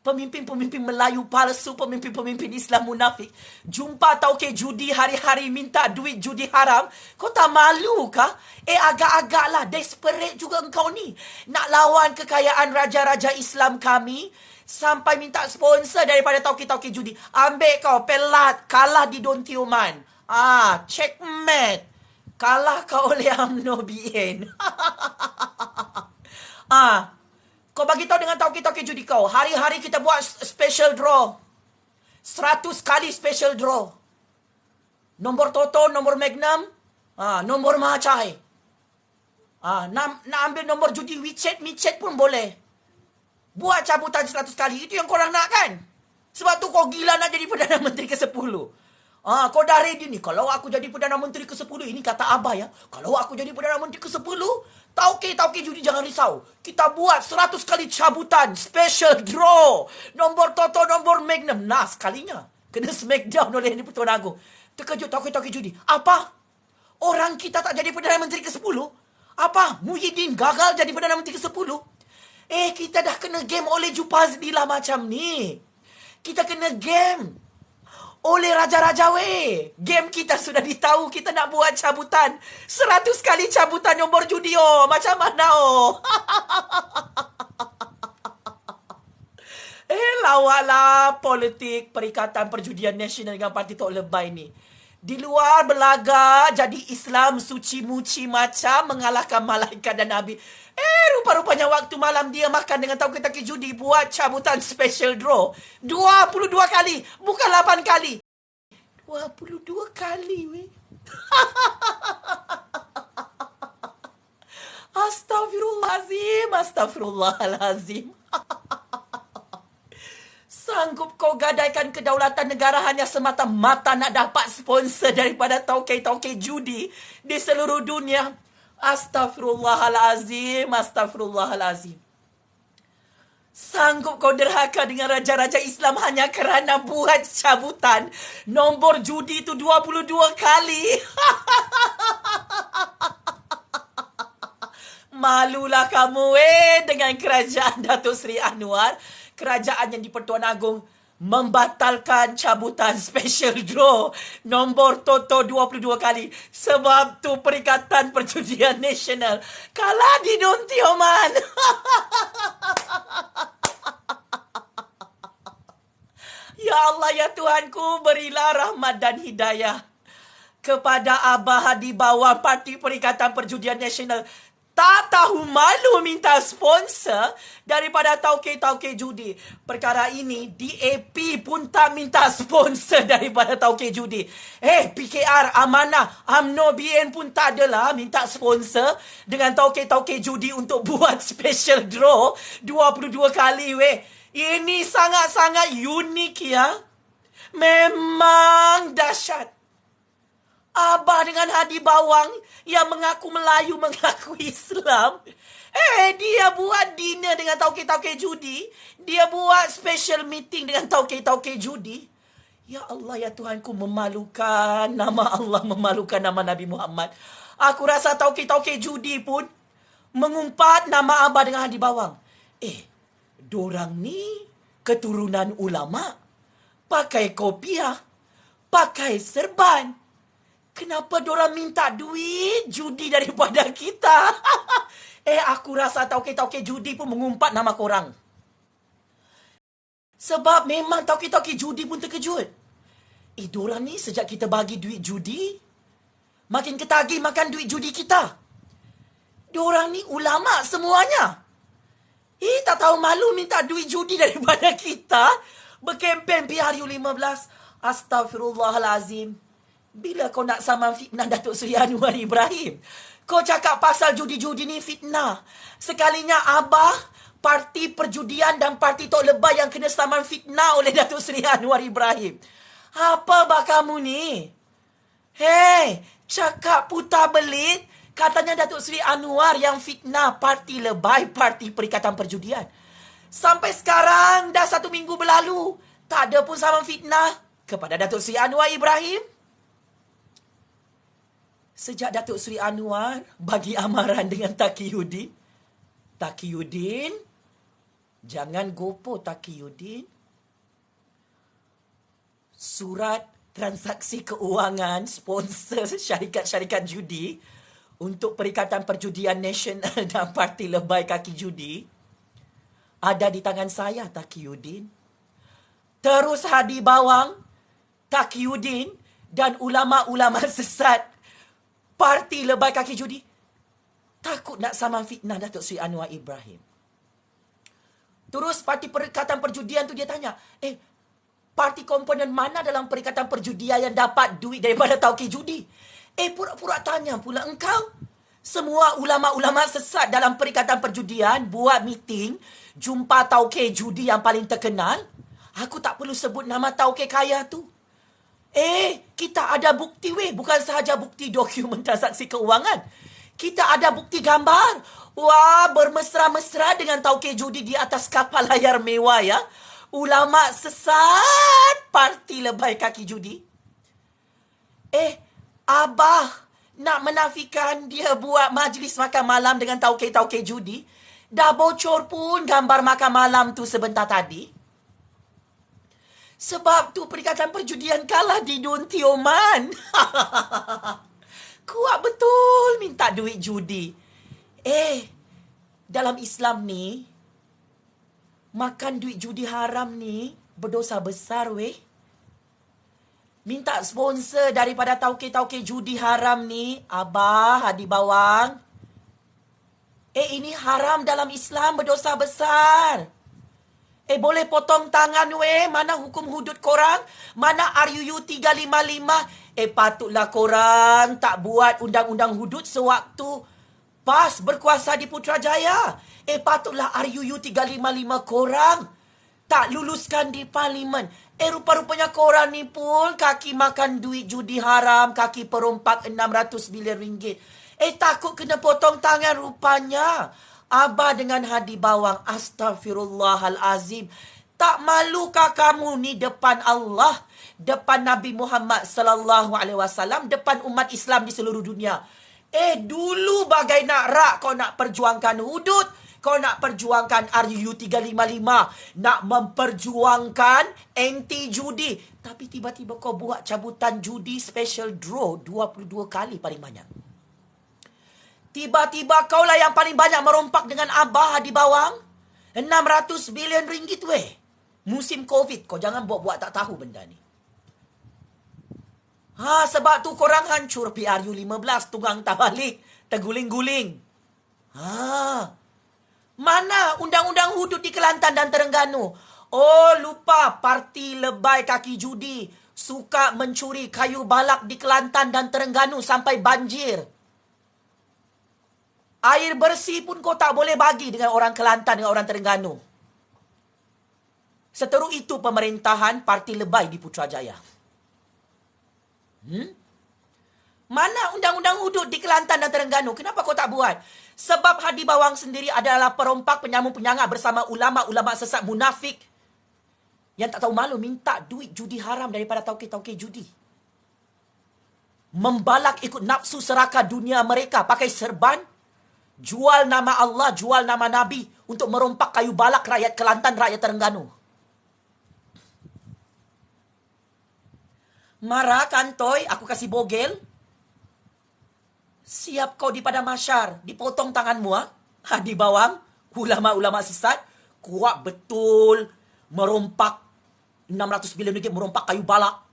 Pemimpin-pemimpin Melayu palsu, pemimpin-pemimpin Islam munafik, jumpa tauke judi hari-hari minta duit judi haram. Kau tak malu kah? Agak-agaklah desperate juga engkau ni. Nak lawan kekayaan raja-raja Islam kami, sampai minta sponsor daripada tauke-tauke judi. Ambil kau, pelat, kalah di Don Tioman. Checkmate. Kalah kau oleh UMNO BN. Kau bagi tahu dengan tauke-tauke judi kau, hari-hari kita buat special draw. 100 kali special draw. Nombor Toto, nombor Magnum, nombor Macai. Nak ambil nombor judi WeChat pun boleh. Buat cabutan 100 kali. Itu yang korang nak kan? Sebab tu kau gila nak jadi Perdana Menteri ke-10. Kau dah ready ni. Kalau aku jadi Perdana Menteri ke-10, ini kata Abah ya. Kalau aku jadi Perdana Menteri ke-10, tauke judi jangan risau. Kita buat 100 kali cabutan. Special draw. Nombor Toto, nombor Magnum. Sekalinya. Kena smackdown oleh Yang di-Pertuan Agong. Terkejut tauke judi. Apa? Orang kita tak jadi Perdana Menteri ke-10? Apa? Muhyiddin gagal jadi Perdana Menteri ke-10? Kita dah kena game oleh Jupazli lah macam ni. Kita kena game oleh raja-raja weh. Game kita sudah ditahu, kita nak buat cabutan. 100 kali cabutan nombor judi macam mana lawaklah politik Perikatan Perjudian Nasional dengan Parti Tok Lebay ni. Di luar belaga jadi Islam suci muci macam mengalahkan malaikat dan Nabi. Rupa-rupanya waktu malam dia makan dengan tauke-tauke judi buat cabutan special draw. 22 kali, bukan 8 kali. 22 kali weh. Astagfirullahalazim. Sanggup kau gadaikan kedaulatan negara hanya semata-mata nak dapat sponsor daripada tauke-tauke judi di seluruh dunia. Astagfirullahalazim. Sanggup kau derhaka dengan raja-raja Islam hanya kerana buat cabutan nombor judi itu 22 kali. Malulah kamu dengan kerajaan Datuk Seri Anwar. Kerajaan Yang di-Pertuan Agong membatalkan cabutan special draw nombor Toto 22 kali. Sebab tu Perikatan Perjudian Nasional kalah di Don Tioman. Ya Allah, ya Tuhanku, berilah rahmat dan hidayah kepada Abah di bawah Parti Perikatan Perjudian Nasional. Tak tahu malu minta sponsor daripada tauke-tauke judi. Perkara ini DAP pun tak minta sponsor daripada tauke judi. PKR, Amanah, UMNO BN pun tak adalah minta sponsor dengan tauke-tauke judi untuk buat special draw 22 kali weh. Ini sangat-sangat unik ya. Memang dahsyat. Abah dengan Hadi Bawang yang mengaku Melayu, mengaku Islam. Dia buat dinner dengan tauke-tauke judi. Dia buat special meeting dengan tauke-tauke judi. Ya Allah, ya Tuhanku, memalukan nama Allah, memalukan nama Nabi Muhammad. Aku rasa tauke-tauke judi pun mengumpat nama Abah dengan hadi bawang. Dorang ni keturunan ulama. Pakai kopiah, pakai serban. Kenapa dorang minta duit judi daripada kita? Aku rasa tauke-tauke judi pun mengumpat nama korang. Sebab memang tauke-tauke judi pun terkejut. Dorang ni sejak kita bagi duit judi, makin ketagih makan duit judi kita. Dorang ni ulama semuanya. Tak tahu malu minta duit judi daripada kita. Berkempen PRU15. Astaghfirullahalazim. Bila kau nak saman fitnah Datuk Seri Anwar Ibrahim? Kau cakap pasal judi-judi ni fitnah. Sekalinya Abah, parti perjudian dan parti Tok Lebah yang kena saman fitnah oleh Datuk Seri Anwar Ibrahim. Apa bah kamu ni? Cakap putar belit. Katanya Datuk Seri Anwar yang fitnah parti Lebah, parti Perikatan Perjudian. Sampai sekarang dah 1 minggu berlalu. Tak ada pun saman fitnah kepada Datuk Seri Anwar Ibrahim. Sejak Datuk Seri Anwar bagi amaran dengan Taqiyuddin, jangan gopoh Taqiyuddin. Surat transaksi keuangan sponsor syarikat-syarikat judi untuk Perikatan Perjudian Nasional dan Parti Lebah Kaki Judi ada di tangan saya, Taqiyuddin. Terus hadi bawang Taqiyuddin dan ulama-ulama sesat Parti Lebah Kaki Judi takut nak saman fitnah Datuk Seri Anwar Ibrahim. Terus parti Perikatan Perjudian tu dia tanya, parti komponen mana dalam Perikatan Perjudian yang dapat duit daripada tauke judi? Pura-pura tanya pula engkau. Semua ulama-ulama sesat dalam Perikatan Perjudian buat meeting, jumpa tauke judi yang paling terkenal. Aku tak perlu sebut nama tauke kaya tu. Kita ada bukti bukan sahaja bukti dokumen transaksi keuangan. Kita ada bukti gambar. Wah, bermesra-mesra dengan tauke judi di atas kapal layar mewah ya. Ulama sesat parti Lebah Kaki Judi. Abah nak menafikan dia buat majlis makan malam dengan tauke-tauke judi. Dah bocor pun gambar makan malam tu sebentar tadi. Sebab tu Perikatan Perjudian kalah di Dun Tioman. Kuat betul minta duit judi. Dalam Islam ni, makan duit judi haram ni berdosa besar Minta sponsor daripada tauke-tauke judi haram ni, Abah, hadi bawang. Ini haram dalam Islam, berdosa besar. Boleh potong tangan mana hukum hudud korang? Mana RUU 355? Patutlah korang tak buat undang-undang hudud sewaktu PAS berkuasa di Putrajaya. Patutlah RUU 355 korang tak luluskan di parlimen. Rupa-rupanya korang ni pun kaki makan duit judi haram, kaki perompak 600 bilion ringgit. Takut kena potong tangan rupanya. Abah dengan hadi bawang, astaghfirullahalazim. Tak malukah kamu ni depan Allah, depan Nabi Muhammad sallallahu alaihi wasallam, depan umat Islam di seluruh dunia? Dulu bagai nak rak kau nak perjuangkan hudud, kau nak perjuangkan RUU 355, nak memperjuangkan anti judi. Tapi tiba-tiba kau buat cabutan judi special draw 22 kali paling banyak. Tiba-tiba kaulah yang paling banyak merompak dengan Abah di bawang. 600 bilion ringgit Musim Covid, kau jangan buat-buat tak tahu benda ni. Sebab tu korang hancur PRU15, tunggang tak balik, terguling-guling. Mana undang-undang hudud di Kelantan dan Terengganu? Lupa parti Lebah Kaki Judi suka mencuri kayu balak di Kelantan dan Terengganu sampai banjir. Air bersih pun kau tak boleh bagi dengan orang Kelantan, dengan orang Terengganu. Seteruk itu pemerintahan Parti Lebah di Putrajaya. Mana undang-undang hudud di Kelantan dan Terengganu? Kenapa kau tak buat? Sebab Hadi Bawang sendiri adalah perompak penyambung-penyangga bersama ulama-ulama sesat munafik yang tak tahu malu minta duit judi haram daripada tauke-tauke judi. Membalak ikut nafsu seraka dunia mereka pakai serban, jual nama Allah, jual nama Nabi untuk merompak kayu balak rakyat Kelantan, rakyat Terengganu. Marah kantoi, aku kasih bogel. Siap kau di padang mahsyar, dipotong tanganmu, ha? Hadi Bawang, ulama-ulama sesat, kuat betul merompak 600 bilion ringgit, merompak kayu balak.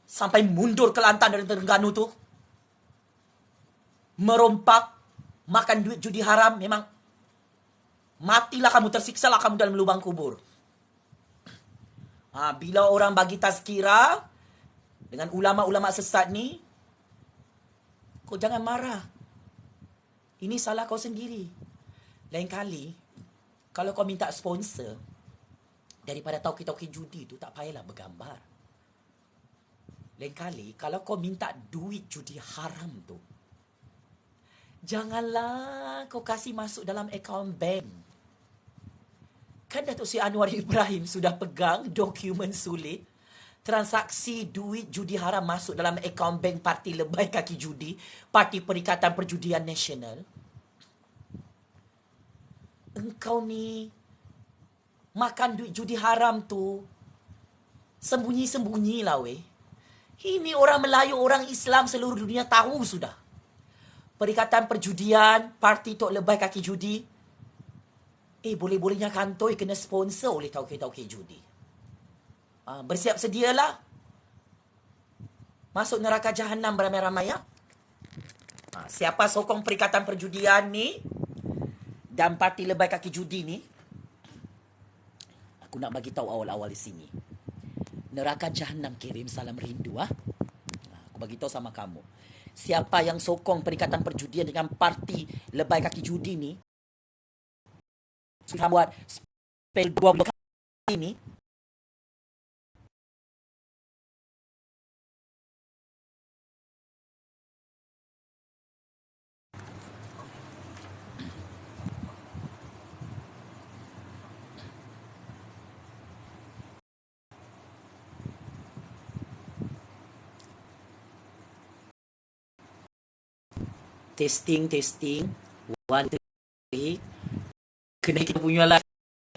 Sampai mundur Kelantan dari Terengganu tu. Merompak, makan duit judi haram, memang matilah kamu, tersiksalah kamu dalam lubang kubur. Bila orang bagi tazkirah dengan ulama-ulama sesat ni, kau jangan marah. Ini salah kau sendiri. Lain kali, kalau kau minta sponsor, daripada tauke-tauke judi tu, tak payahlah bergambar. Lain kali, kalau kau minta duit judi haram tu, janganlah kau kasih masuk dalam akaun bank. Kan Datuk Seri Anwar Ibrahim sudah pegang dokumen sulit transaksi duit judi haram masuk dalam akaun bank Parti Lebay Kaki Judi, Parti Perikatan Perjudian Nasional. Engkau ni makan duit judi haram tu sembunyi-sembunyi lah weh. Ini orang Melayu, orang Islam seluruh dunia tahu sudah. Perikatan Perjudian, Parti Tok Lebay Kaki Judi, boleh-bolehnya kantoi kena sponsor oleh tauke-tauke judi. Bersiap sedialah masuk neraka jahanam beramai-ramai, ya. Siapa sokong Perikatan Perjudian ni dan Parti Lebay Kaki Judi ni, aku nak bagi tahu awal-awal di sini. Neraka jahanam kirim salam rindu, Aku bagi tahu sama kamu. Siapa yang sokong Perikatan Perjudian dengan Parti Lebay Kaki Judi ni, sudah buat spell 20 kali ni, testing 1 2 3, kena kita punya lah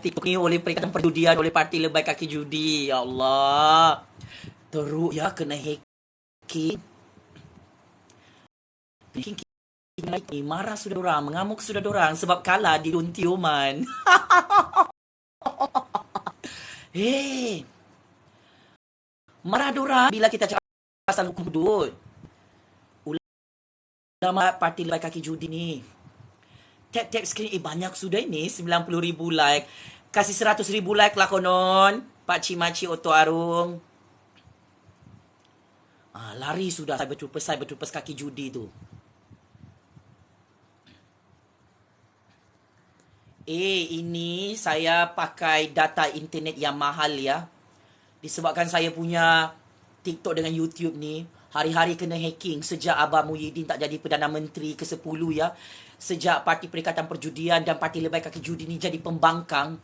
TikTok ni oleh Perikatan Perjudian, oleh Parti Lebay Kaki Judi. Ya Allah, teruk ya kena hacking. Ni marah sudah dorang, mengamuk sudah dorang sebab kalah di Dun Tioman. Marah dorang bila kita cakap pasal hukum hudud. Ulama Parti Lebay Kaki Judi ni, tap screen, banyak sudah ini, 90,000 like. Kasih 100,000 like lah konon, Pakcik Makcik Oto Arung. Lari sudah cyber-troopers kaki judi tu. Ini saya pakai data internet yang mahal, ya. Disebabkan saya punya TikTok dengan YouTube ni hari-hari kena hacking sejak Abah Muhyiddin tak jadi Perdana Menteri ke-10, ya. Sejak Parti Perikatan Perjudian dan Parti Lebay Kaki Judi ni jadi pembangkang,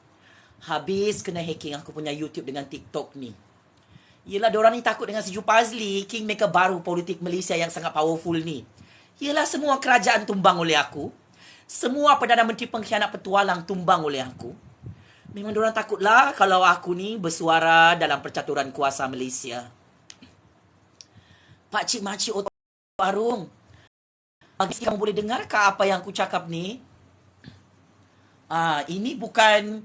habis kena hacking aku punya YouTube dengan TikTok ni. Yelah, diorang ni takut dengan si Jupazli, kingmaker baru politik Malaysia yang sangat powerful ni. Yelah, semua kerajaan tumbang oleh aku. Semua Perdana Menteri pengkhianat petualang tumbang oleh aku. Memang diorang takutlah kalau aku ni bersuara dalam percaturan kuasa Malaysia. Pakcik Makcik Oto Arung, kamu boleh dengarkah apa yang aku cakap ni? Ini bukan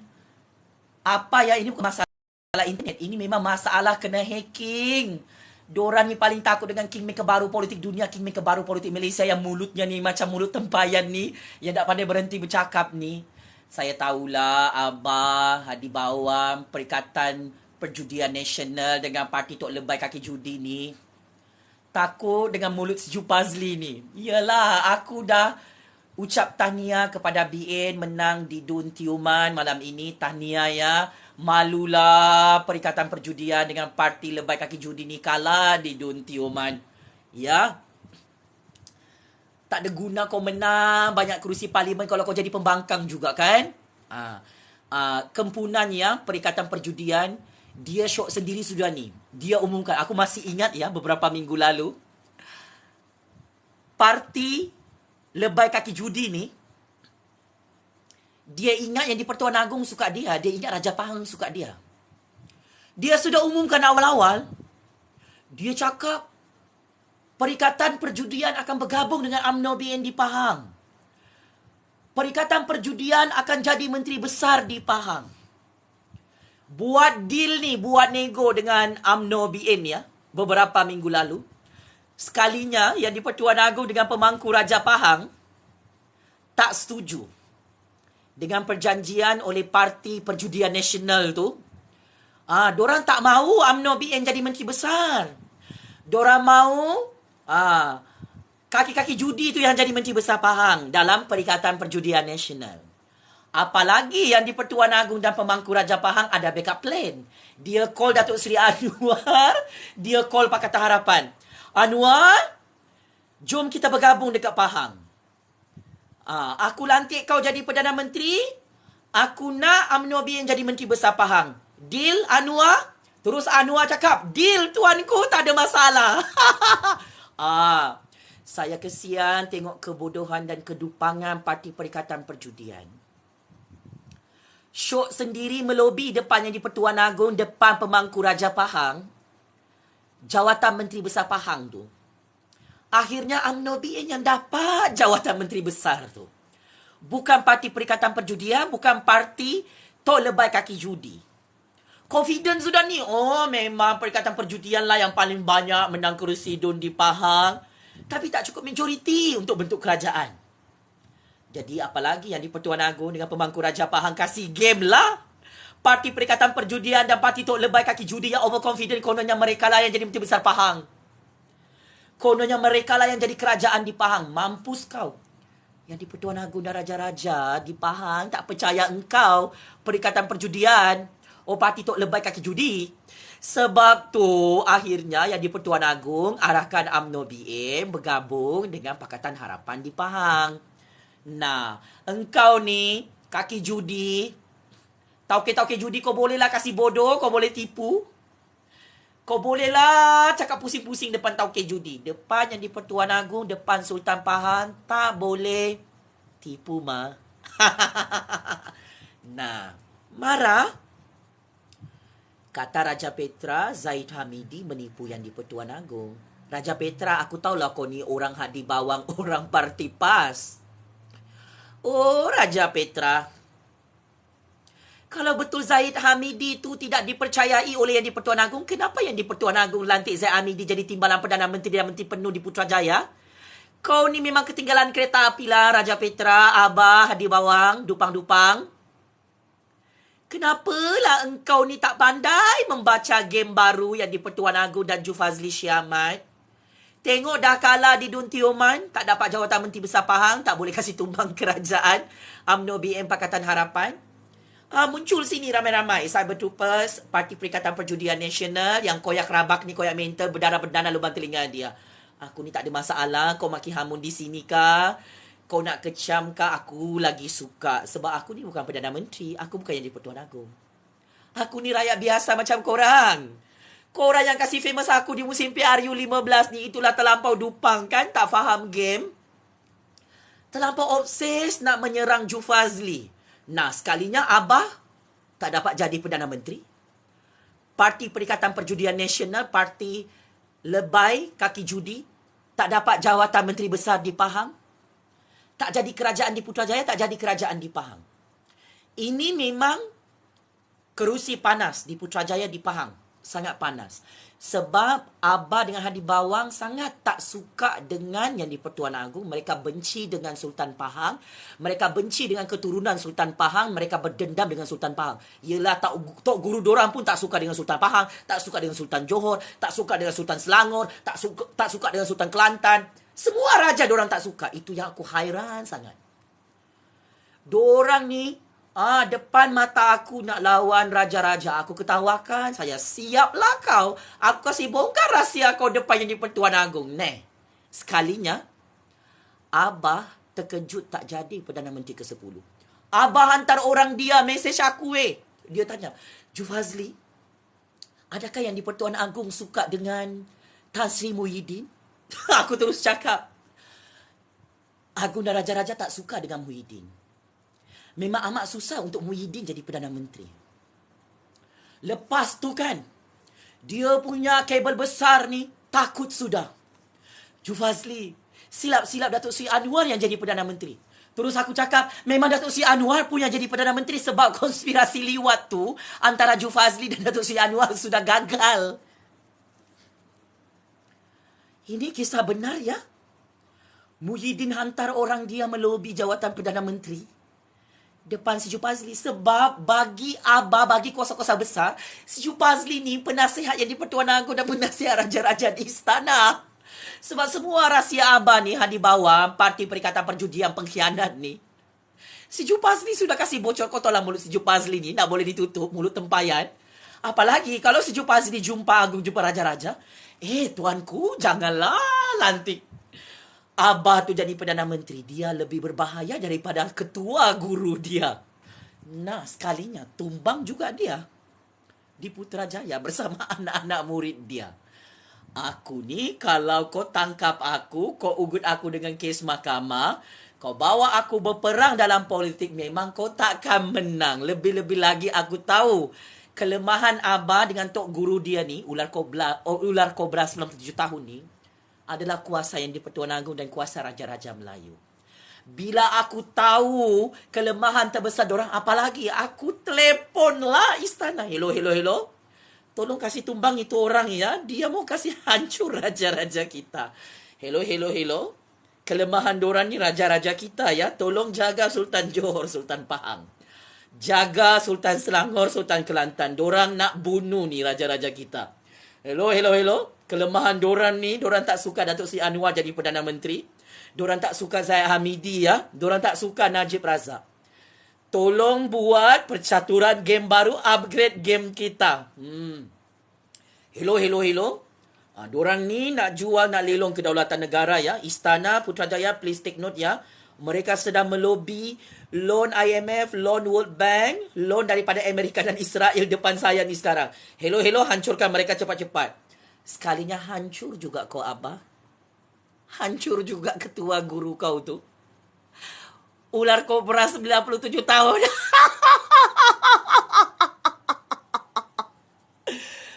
ini bukan masalah internet. Ini memang masalah kena hacking. Diorang ni paling takut dengan kingmaker baru politik dunia, kingmaker baru politik Malaysia yang mulutnya ni macam mulut tempayan ni, yang tak pandai berhenti bercakap ni. Saya tahulah Abah, Hadi Bawang, Perikatan Perjudian Nasional dengan Parti Tok Lebay Kaki Judi ni takut dengan mulut si Jupazli ni. Yalah, aku dah ucap tahniah kepada BN menang di Dun Tioman malam ini. Tahniah, ya. Malulah Perikatan Perjudian dengan Parti Lebay Kaki Judi ni kalah di Dun Tioman. Ya. Tak ada guna kau menang banyak kerusi parlimen kalau kau jadi pembangkang juga kan. Kempunannya Perikatan Perjudian, dia syok sendiri sudah ni. Dia umumkan, aku masih ingat ya beberapa minggu lalu, parti lebai kaki judi ni, dia ingat yang di Pertuan Agong suka dia ingat Raja Pahang suka dia. Dia sudah umumkan awal-awal, dia cakap Perikatan Perjudian akan bergabung dengan UMNO BN di Pahang. Perikatan Perjudian akan jadi menteri besar di Pahang. Buat deal ni, buat nego dengan UMNO BN ya, beberapa minggu lalu. Sekalinya yang di Pertuan Agong dengan pemangku Raja Pahang tak setuju dengan perjanjian oleh Parti Perjudian Nasional tu. Dorang tak mahu UMNO BN jadi menteri besar. Dorang mahu kaki-kaki judi tu yang jadi menteri besar Pahang dalam Perikatan Perjudian Nasional. Apalagi yang di Pertuan Agong dan pemangku Raja Pahang ada backup plan. Dia call Datuk Seri Anwar, dia call Pakatan Harapan. Anwar, jom kita bergabung dekat Pahang. Aku lantik kau jadi Perdana Menteri, aku nak UMNO BN jadi menteri besar Pahang. Deal Anwar? Terus Anwar cakap, deal tuanku, tak ada masalah. Saya kesian tengok kebodohan dan kedupangan Parti Perikatan Perjudian. Syok sendiri melobi depan yang di Pertuan Agong, depan pemangku Raja Pahang, jawatan Menteri Besar Pahang tu. Akhirnya UMNO BN yang dapat jawatan Menteri Besar tu. Bukan Parti Perikatan Perjudian, bukan Parti Tok Lebai Kaki Judi. Confident sudah ni. Memang Perikatan Perjudian lah yang paling banyak menang kerusi DUN di Pahang. Tapi tak cukup majoriti untuk bentuk kerajaan. Jadi apalagi yang di Pertuan Agong dengan pemangku Raja Pahang kasih game lah. Parti Perikatan Perjudian dan Parti Tok Lebai Kaki Judi yang overconfident, kononnya mereka lah yang jadi menteri besar Pahang. Kononnya mereka lah yang jadi kerajaan di Pahang. Mampus kau. Yang di Pertuan Agong dan Raja-Raja di Pahang tak percaya engkau Perikatan Perjudian. Parti Tok Lebai Kaki Judi. Sebab tu akhirnya yang di Pertuan Agong arahkan UMNO BN bergabung dengan Pakatan Harapan di Pahang. Nah, engkau ni kaki judi, tauke-tauke judi, kau bolehlah kasih bodoh, kau boleh tipu. Kau bolehlah cakap pusing-pusing depan tauke judi. Depan yang di Pertuan Agong, depan Sultan Pahang, tak boleh tipu mah. Nah, marah. Kata Raja Petra, Zahid Hamidi menipu yang di Pertuan Agong. Raja Petra, aku tahulah kau ni orang hadi bawang, orang parti PAS. Raja Petra, kalau betul Zahid Hamidi tu tidak dipercayai oleh yang di Pertuan Agong, kenapa yang di Pertuan Agong lantik Zahid Hamidi jadi timbalan Perdana Menteri dan Menteri Penuh di Putrajaya? Kau ni memang ketinggalan kereta api lah, Raja Petra, Abah, hadi bawang, dupang-dupang. Kenapalah engkau ni tak pandai membaca game baru yang di Pertuan Agong dan Jufazli Syamat? Tengok dah kalah di DUN Tioman, tak dapat jawatan Menteri Besar Pahang, tak boleh kasih tumbang kerajaan UMNO BN Pakatan Harapan. Muncul sini ramai-ramai cyber troopers, Parti Perikatan Perjudian Nasional yang koyak rabak ni, koyak mental, berdarah-berdana lubang telinga dia. Aku ni tak ada masalah, kau maki hamun di sini kah? Kau nak kecam kah? Aku lagi suka. Sebab aku ni bukan Perdana Menteri. Aku bukan yang di Pertuan Agong. Aku ni rakyat biasa macam korang. Korang yang kasih famous aku di musim PRU15 ni, itulah terlampau dupang kan? Tak faham game. Terlampau obses nak menyerang Jufazli. Nah, sekalinya Abah tak dapat jadi Perdana Menteri. Parti Perikatan Perjudian Nasional, Parti Lebai Kaki Judi, tak dapat jawatan Menteri Besar di Pahang. Tak jadi kerajaan di Putrajaya, tak jadi kerajaan di Pahang. Ini memang kerusi panas di Putrajaya di Pahang. Sangat panas. Sebab Abah dengan Hadi Bawang sangat tak suka dengan yang di Pertuan Agong. Mereka benci dengan Sultan Pahang. Mereka benci dengan keturunan Sultan Pahang. Mereka berdendam dengan Sultan Pahang. Yelah, Tok Guru dorang pun tak suka dengan Sultan Pahang. Tak suka dengan Sultan Johor. Tak suka dengan Sultan Selangor. Tak suka dengan Sultan Kelantan. Semua raja dorang tak suka. Itu yang aku hairan sangat. Dorang ni, depan mata aku nak lawan raja-raja. Aku ketawakan, saya siaplah kau. Aku kasih bongkar rahsia kau depan yang di Pertuan Agong. Sekalinya, Abah terkejut tak jadi Perdana Menteri ke-10. Abah hantar orang dia mesej aku Dia tanya, Ju Fazli, adakah yang di Pertuan Agong suka dengan Tan Sri Muhyiddin? Aku terus cakap, Agung dan Raja-Raja tak suka dengan Muhyiddin. Memang amat susah untuk Muhyiddin jadi Perdana Menteri. Lepas tu kan, dia punya kabel besar ni takut sudah. Ju Fazli, silap-silap Datuk Seri Anwar yang jadi Perdana Menteri. Terus aku cakap, memang Datuk Seri Anwar pun yang jadi Perdana Menteri sebab konspirasi liwat tu antara Ju Fazli dan Datuk Seri Anwar sudah gagal. Ini kisah benar ya? Muhyiddin hantar orang dia melobi jawatan Perdana Menteri depan si Ju Fazli sebab bagi Abah, bagi kuasa-kuasa besar, si Ju Fazli ni penasihat yang di Pertuan Agong dan penasihat raja-raja di istana. Sebab semua rahsia Abah ni di bawah Parti Perikatan Perjudian Pengkhianat ni, si Ju Fazli sudah kasih bocor kotorlah mulut si Ju Fazli ni, tak boleh ditutup, mulut tempayan. Apalagi kalau si Ju Fazli jumpa Agung, jumpa raja-raja, tuanku janganlah lantik Abah tu jadi Perdana Menteri. Dia lebih berbahaya daripada ketua guru dia. Nah, sekalinya tumbang juga dia di Putrajaya bersama anak-anak murid dia. Aku ni, kalau kau tangkap aku, kau ugut aku dengan kes mahkamah, kau bawa aku berperang dalam politik, memang kau takkan menang. Lebih-lebih lagi aku tahu kelemahan Abah dengan tok guru dia ni, ular kobra 97 tahun ni, adalah kuasa yang di Pertuan Agong dan kuasa Raja-Raja Melayu. Bila aku tahu kelemahan terbesar dorang, apalagi aku teleponlah istana. Hello. Tolong kasih tumbang itu orang ya. Dia mau kasih hancur raja-raja kita. Hello. Kelemahan dorang ni raja-raja kita ya. Tolong jaga Sultan Johor, Sultan Pahang. Jaga Sultan Selangor, Sultan Kelantan. Dorang nak bunuh ni raja-raja kita. Hello. Kelemahan dorang ni, dorang tak suka Datuk Seri Anwar jadi Perdana Menteri. Dorang tak suka Zahid Hamidi ya. Dorang tak suka Najib Razak. Tolong buat percaturan game baru, upgrade game kita. Hello. Dorang ni nak jual, nak lelong kedaulatan negara ya. Istana Putrajaya, please take note ya. Mereka sedang melobi loan IMF, loan World Bank, loan daripada Amerika dan Israel depan saya ni sekarang. Hello, hancurkan mereka cepat-cepat. Sekalinya hancur juga kau Abah. Hancur juga ketua guru kau tu. Ular kobra 97 tahun.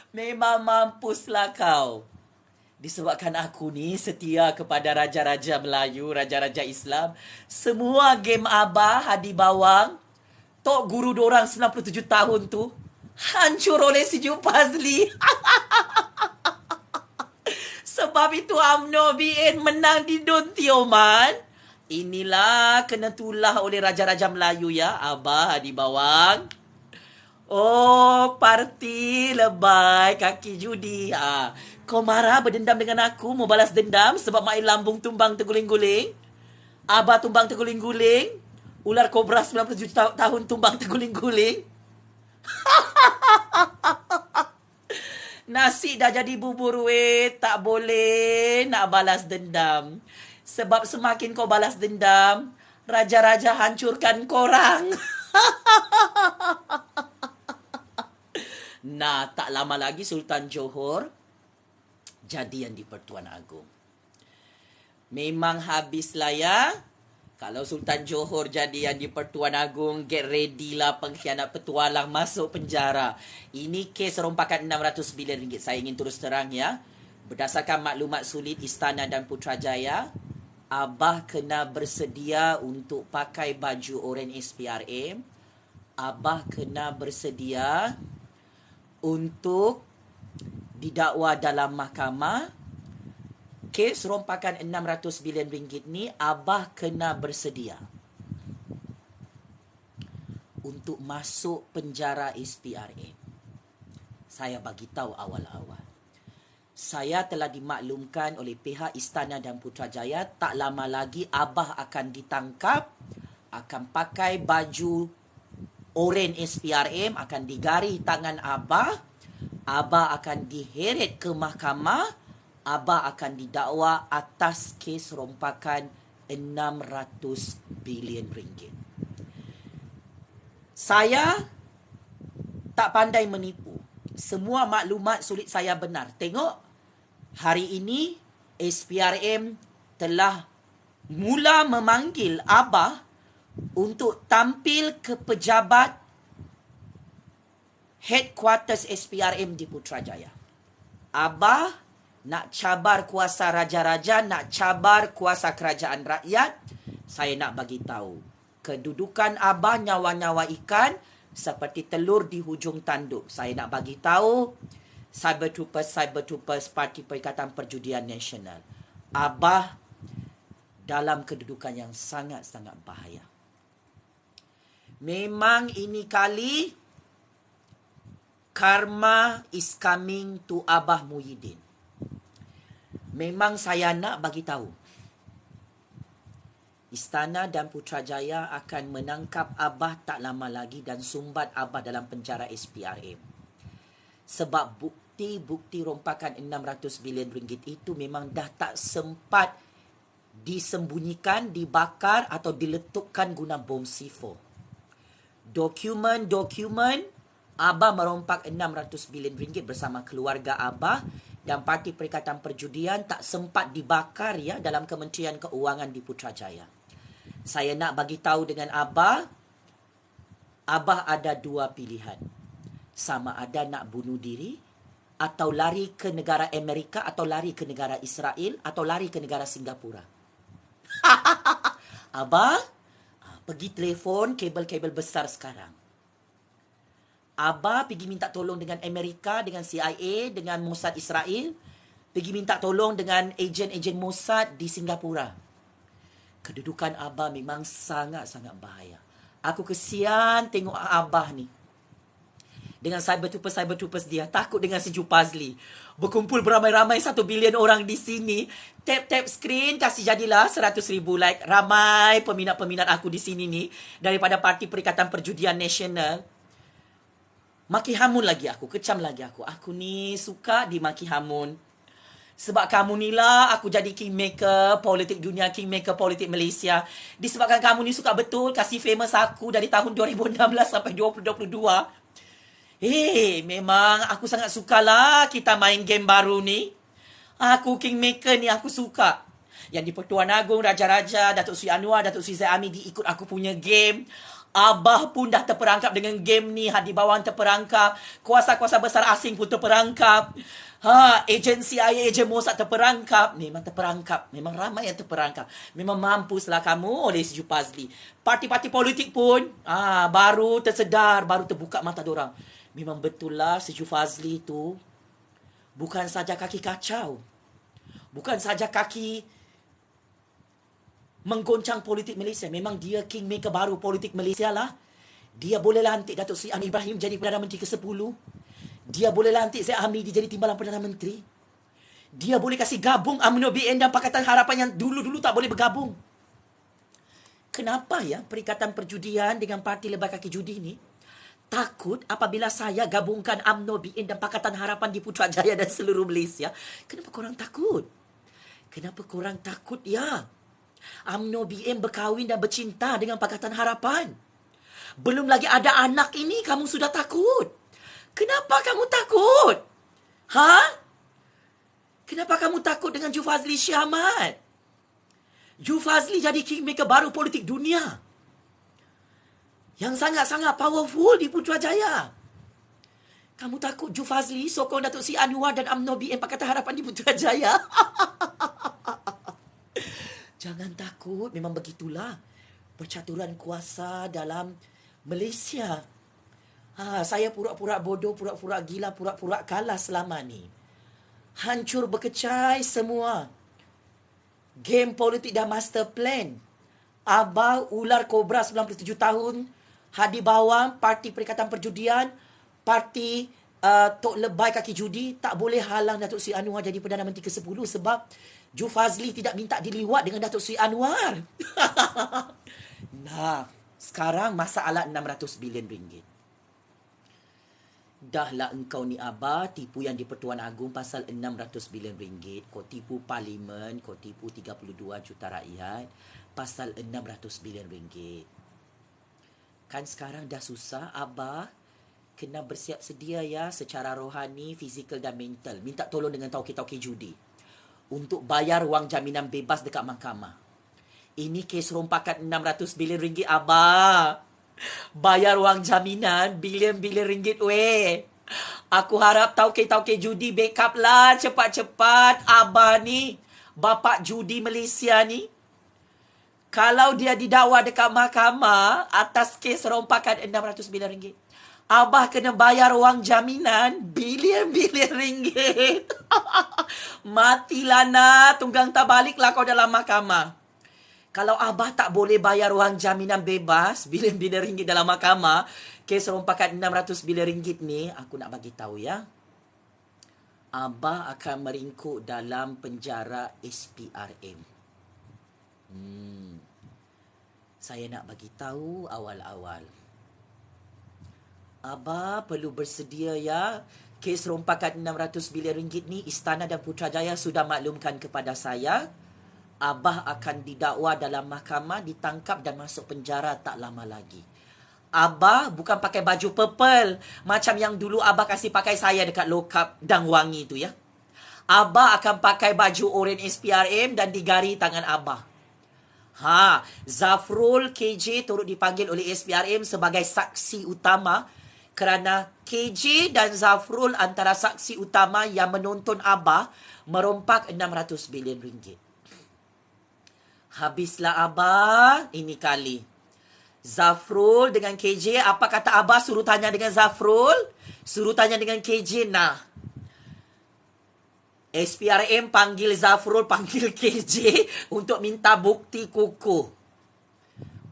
Memang mampuslah kau. Disebabkan aku ni setia kepada raja-raja Melayu, raja-raja Islam. Semua game Abah di bawang, tok guru dorang 97 tahun tu hancur oleh si Ju Fazli. Sebab itu UMNO BN menang di Dun Tioman. Inilah kena tulah oleh raja-raja Melayu ya, Abah di bawang. Oh, parti lebay kaki judi. Kau marah berdendam dengan aku, mau balas dendam sebab Mai Lambung tumbang terguling-guling. Abah tumbang terguling-guling. Ular kobra 97 tahun tumbang terguling-guling. Nasi dah jadi bubur tak boleh nak balas dendam. Sebab semakin kau balas dendam, raja-raja hancurkan korang. Nah, tak lama lagi Sultan Johor jadi yang di Pertuan Agong. Memang habislah ya. Kalau Sultan Johor jadi yang di Pertuan Agong, get ready lah pengkhianat petualang masuk penjara. Ini kes rompakan 600 bilion ringgit. Saya ingin terus terang ya. Berdasarkan maklumat sulit Istana dan Putrajaya, Abah kena bersedia untuk pakai baju oranye SPRM. Abah kena bersedia untuk didakwa dalam mahkamah. Kes rompakan 600 bilion ringgit ni, Abah kena bersedia untuk masuk penjara SPRM. Saya bagi tahu awal-awal. Saya telah dimaklumkan oleh pihak Istana dan Putrajaya, tak lama lagi Abah akan ditangkap, akan pakai baju oranye SPRM, akan digari tangan Abah. Abah akan diheret ke mahkamah. Abah akan didakwa atas kes rompakan 600 bilion ringgit. Saya tak pandai menipu. Semua maklumat sulit saya benar. Tengok, hari ini SPRM telah mula memanggil Abah untuk tampil ke pejabat headquarters SPRM di Putrajaya. Abah nak cabar kuasa raja-raja, nak cabar kuasa kerajaan rakyat. Saya nak bagi tahu, kedudukan Abah nyawa-nyawa ikan seperti telur di hujung tanduk. Saya nak bagi tahu, Cyber Troopers Parti Perikatan Perjudian Nasional, Abah dalam kedudukan yang sangat-sangat bahaya. Memang ini kali karma is coming to Abah Muhyiddin. Memang saya nak bagi tahu, Istana dan Putrajaya akan menangkap Abah tak lama lagi dan sumbat Abah dalam penjara SPRM. Sebab bukti-bukti rompakan 600 bilion ringgit itu memang dah tak sempat disembunyikan, dibakar atau diletupkan guna bom C4. Dokumen Abah merompak 600 bilion ringgit bersama keluarga Abah dan Parti Perikatan Perjudian tak sempat dibakar ya dalam Kementerian Keuangan di Putrajaya. Saya nak bagi tahu dengan Abah ada dua pilihan. Sama ada nak bunuh diri atau lari ke negara Amerika atau lari ke negara Israel atau lari ke negara Singapura. Abah, pergi telefon kabel-kabel besar sekarang. Abah pergi minta tolong dengan Amerika, dengan CIA, dengan Mossad Israel. Pergi minta tolong dengan ejen-ejen Mossad di Singapura. Kedudukan Abah memang sangat-sangat bahaya. Aku kesian tengok Abah ni. Dengan Cyber Troopers dia. Takut dengan Seju Pazli. Berkumpul beramai-ramai 1 bilion orang di sini. Tap-tap screen, kasih jadilah 100,000 like. Ramai peminat-peminat aku di sini ni. Daripada Parti Perikatan Perjudian Nasional. Maki hamun lagi aku, kecam lagi aku. Aku ni suka dimaki hamun. Sebab kamu ni lah aku jadi kingmaker politik dunia, kingmaker politik Malaysia. Disebabkan kamu ni suka betul kasih famous aku dari tahun 2016 sampai 2022. Memang aku sangat sukalah kita main game baru ni. Aku kingmaker ni aku suka. Yang di Pertuan Agong, Raja-Raja, Datuk Seri Anwar, Datuk Seri Zaid Amidi ikut aku punya game. Abah pun dah terperangkap dengan game ni. Hadi Bawang terperangkap. Kuasa-kuasa besar asing pun terperangkap. Ejen CIA, ejen Mossad terperangkap. Memang terperangkap. Memang ramai yang terperangkap. Memang mampuslah kamu oleh Seju Pazli. Parti-parti politik pun baru tersedar, baru terbuka mata dorang. Memang betul lah Seju Pazli tu bukan saja kaki kacau. Bukan saja kaki menggoncang politik Malaysia. Memang dia kingmaker baru politik Malaysia lah. Dia boleh lantik Datuk Seri Anwar Ibrahim jadi Perdana Menteri ke-10. Dia boleh lantik Zaid Hamidi jadi Timbalan Perdana Menteri. Dia boleh kasih gabung UMNO BN dan Pakatan Harapan yang dulu-dulu tak boleh bergabung. Kenapa ya Perikatan Perjudian dengan Parti Lebar Kaki Judi ni takut apabila saya gabungkan UMNO BN dan Pakatan Harapan di Putrajaya dan seluruh Malaysia? Kenapa korang takut? Kenapa korang takut ya? UMNO BN berkahwin dan bercinta dengan Pakatan Harapan. Belum lagi ada anak ini, kamu sudah takut. Kenapa kamu takut? Kenapa kamu takut dengan Ju Fazli Shah Ahmad? Ju Fazli jadi kingmaker baru politik dunia. Yang sangat-sangat powerful di Putrajaya. Kamu takut Ju Fazli sokong Datuk Seri Anwar dan UMNO BN Pakatan Harapan di Putrajaya? Jangan takut, memang begitulah percaturan kuasa dalam Malaysia. Saya pura-pura bodoh, pura-pura gila, pura-pura kalah selama ni. Hancur berkecai semua. Game politik dah master plan. Abah ular kobra 97 tahun, Hadi Bawang, Parti Perikatan Perjudian, Parti Tok Lebay Kaki Judi tak boleh halang Datuk Seri Anwar jadi Perdana Menteri ke-10 sebab Ju Fazli tidak minta diliwat dengan Datuk Seri Anwar. Nah, sekarang masalah 600 bilion ringgit. Dahlah engkau ni Abah tipu yang di Pertuan Agong pasal 600 bilion ringgit. Kau tipu parlimen, kau tipu 32 juta rakyat pasal 600 bilion ringgit. Kan sekarang dah susah, Abah kena bersiap sedia ya secara rohani, fizikal dan mental. Minta tolong dengan tauke-tauke judi untuk bayar wang jaminan bebas dekat mahkamah. Ini kes rompakan 600 bilion ringgit, Abah. Bayar wang jaminan bilion-bilion ringgit weh. Aku harap tauke-tauke judi backup lah cepat-cepat. Abah ni, bapak judi Malaysia ni, kalau dia didakwa dekat mahkamah atas kes rompakan 600 bilion ringgit, Abah kena bayar wang jaminan bilion-bilion ringgit. Matilah nak, tunggang tak balik lah kau dalam mahkamah. Kalau Abah tak boleh bayar wang jaminan bebas, bilion-bilion ringgit dalam mahkamah, kes rompakan 600 bilion ringgit ni, aku nak bagi tahu ya. Abah akan meringkuk dalam penjara SPRM. Saya nak bagi tahu awal-awal. Abah perlu bersedia ya. Kes rompakan 600 bilion ringgit ni, Istana dan Putrajaya sudah maklumkan kepada saya. Abah akan didakwa dalam mahkamah, ditangkap dan masuk penjara tak lama lagi. Abah bukan pakai baju purple macam yang dulu Abah kasih pakai saya dekat lokap dan wangi tu ya. Abah akan pakai baju oren SPRM dan digari tangan Abah. Zafrul KJ turut dipanggil oleh SPRM sebagai saksi utama kerana KJ dan Zafrul antara saksi utama yang menuntun Abah merompak 600 bilion ringgit. Habislah Abah ini kali. Zafrul dengan KJ, apa kata Abah suruh tanya dengan Zafrul? Suruh tanya dengan KJ nah. SPRM panggil Zafrul, panggil KJ untuk minta bukti kukuh.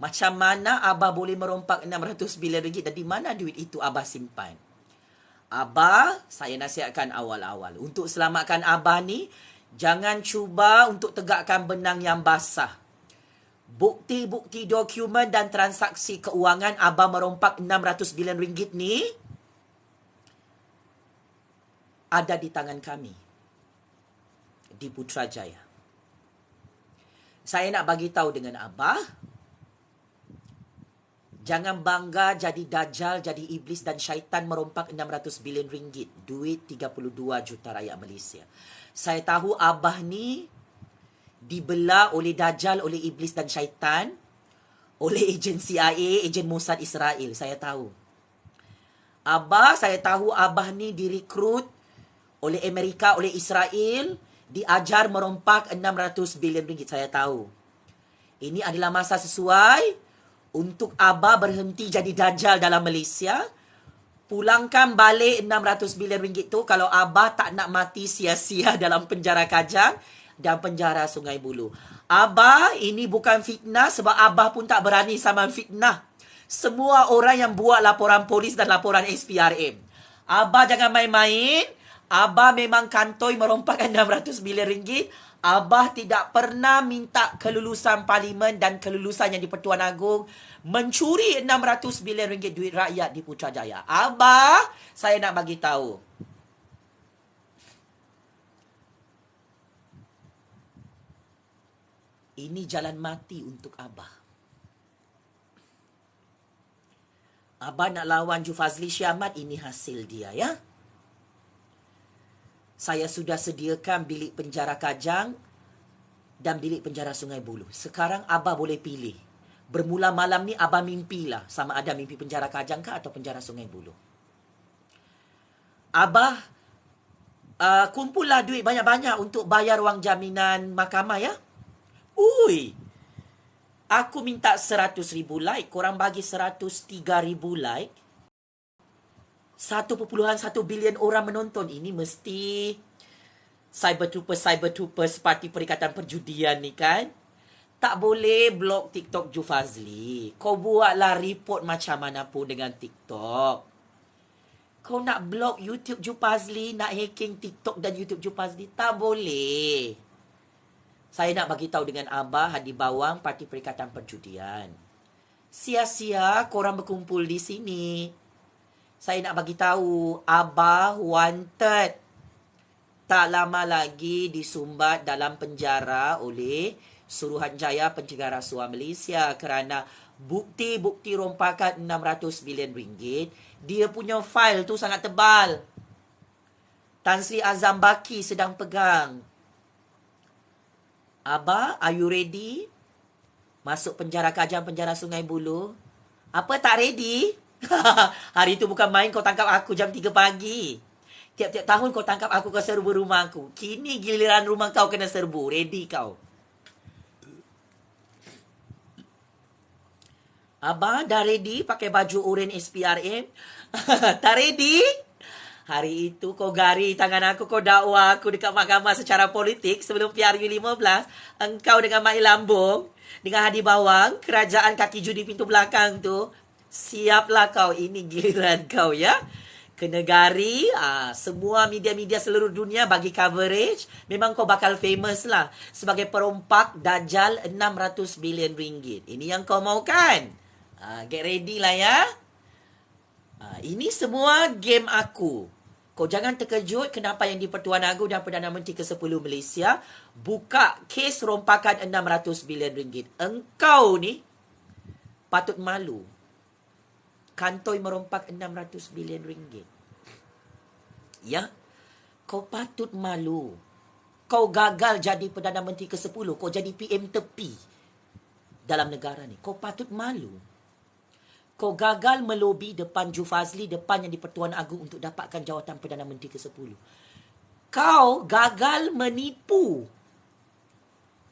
Macam mana Abah boleh merompak 600 bilion ringgit dan di mana duit itu Abah simpan? Abah, saya nasihatkan awal-awal. Untuk selamatkan Abah ni, jangan cuba untuk tegakkan benang yang basah. Bukti-bukti dokumen dan transaksi keuangan Abah merompak 600 bilion ringgit ni ada di tangan kami di Putrajaya. Saya nak bagi tahu dengan Abah, jangan bangga jadi dajjal, jadi iblis dan syaitan merompak 600 bilion ringgit, duit 32 juta rakyat Malaysia. Saya tahu Abah ni dibelah oleh dajjal, oleh iblis dan syaitan, oleh ejen CIA, ejen Mossad Israel. Saya tahu. Abah, saya tahu Abah ni direkrut oleh Amerika, oleh Israel, diajar merompak 600 bilion ringgit. Saya tahu. Ini adalah masa sesuai untuk Abah berhenti jadi dajjal dalam Malaysia. Pulangkan balik 600 bilion ringgit tu kalau Abah tak nak mati sia-sia dalam penjara Kajang dan penjara Sungai Buloh. Abah, ini bukan fitnah sebab Abah pun tak berani sama fitnah semua orang yang buat laporan polis dan laporan SPRM. Abah jangan main-main. Abah memang kantoi merompak 600 bilion ringgit. Abah tidak pernah minta kelulusan parlimen dan kelulusan yang di Pertuan Agong mencuri 600 bilion ringgit duit rakyat di Putrajaya. Abah, saya nak bagi tahu. Ini jalan mati untuk Abah. Abah nak lawan Jufazli Syamat, ini hasil dia ya. Saya sudah sediakan bilik penjara Kajang dan bilik penjara Sungai Buloh. Sekarang Abah boleh pilih. Bermula malam ni Abah mimpilah sama ada mimpi penjara Kajang ke atau penjara Sungai Buloh. Abah kumpullah duit banyak-banyak untuk bayar wang jaminan mahkamah ya. Aku minta 100,000 like, korang bagi 103,000 like. 1.1 bilion orang menonton. Ini mesti cyber troopers parti Perikatan Perjudian ni kan. Tak boleh blok TikTok Jufazli. Kau buatlah report macam mana pun dengan TikTok. Kau nak blok YouTube Jufazli, nak hacking TikTok dan YouTube Jufazli, tak boleh. Saya nak bagi tahu dengan Abah Hadi Bawang, Parti Perikatan Perjudian. Sia-sia korang berkumpul di sini. Saya nak bagi tahu, Abah wanted tak lama lagi disumbat dalam penjara oleh Suruhanjaya Pencegah Rasuah Malaysia kerana bukti-bukti rompakan 600 bilion ringgit. Dia punya fail tu sangat tebal. Tan Sri Azam Baki sedang pegang. Abah, are you ready? Masuk penjara Kajang, penjara Sungai Buloh. Apa tak ready? Hari tu bukan main kau tangkap aku jam 3 pagi. Tiap-tiap tahun kau tangkap aku, kau serbu rumah aku. Kini giliran rumah kau kena serbu. Ready kau? Abah dah ready pakai baju oren SPRM? Tak ready? Hari itu kau gari tangan aku, kau dakwa aku dekat mahkamah secara politik sebelum PRU15. Engkau dengan Mai Lambung, dengan Hadi Bawang, kerajaan kaki judi pintu belakang tu. Siaplah kau, ini giliran kau ya. Kena gari, semua media-media seluruh dunia bagi coverage. Memang kau bakal famous lah sebagai perompak dajal 600 bilion ringgit. Ini yang kau mau kan? Get ready lah ya. Ini semua game aku. Kau jangan terkejut kenapa yang di-Pertuan Agong dan Perdana Menteri ke-10 Malaysia buka kes rompakan 600 bilion ringgit. Engkau ni patut malu. Kantoi merompak 600 bilion ringgit. Ya, kau patut malu. Kau gagal jadi Perdana Menteri ke-10. Kau jadi PM tepi dalam negara ni. Kau patut malu. Kau gagal melobi depan Ju Fazli, depan yang di-Pertuan Agong untuk dapatkan jawatan Perdana Menteri ke-10. Kau gagal menipu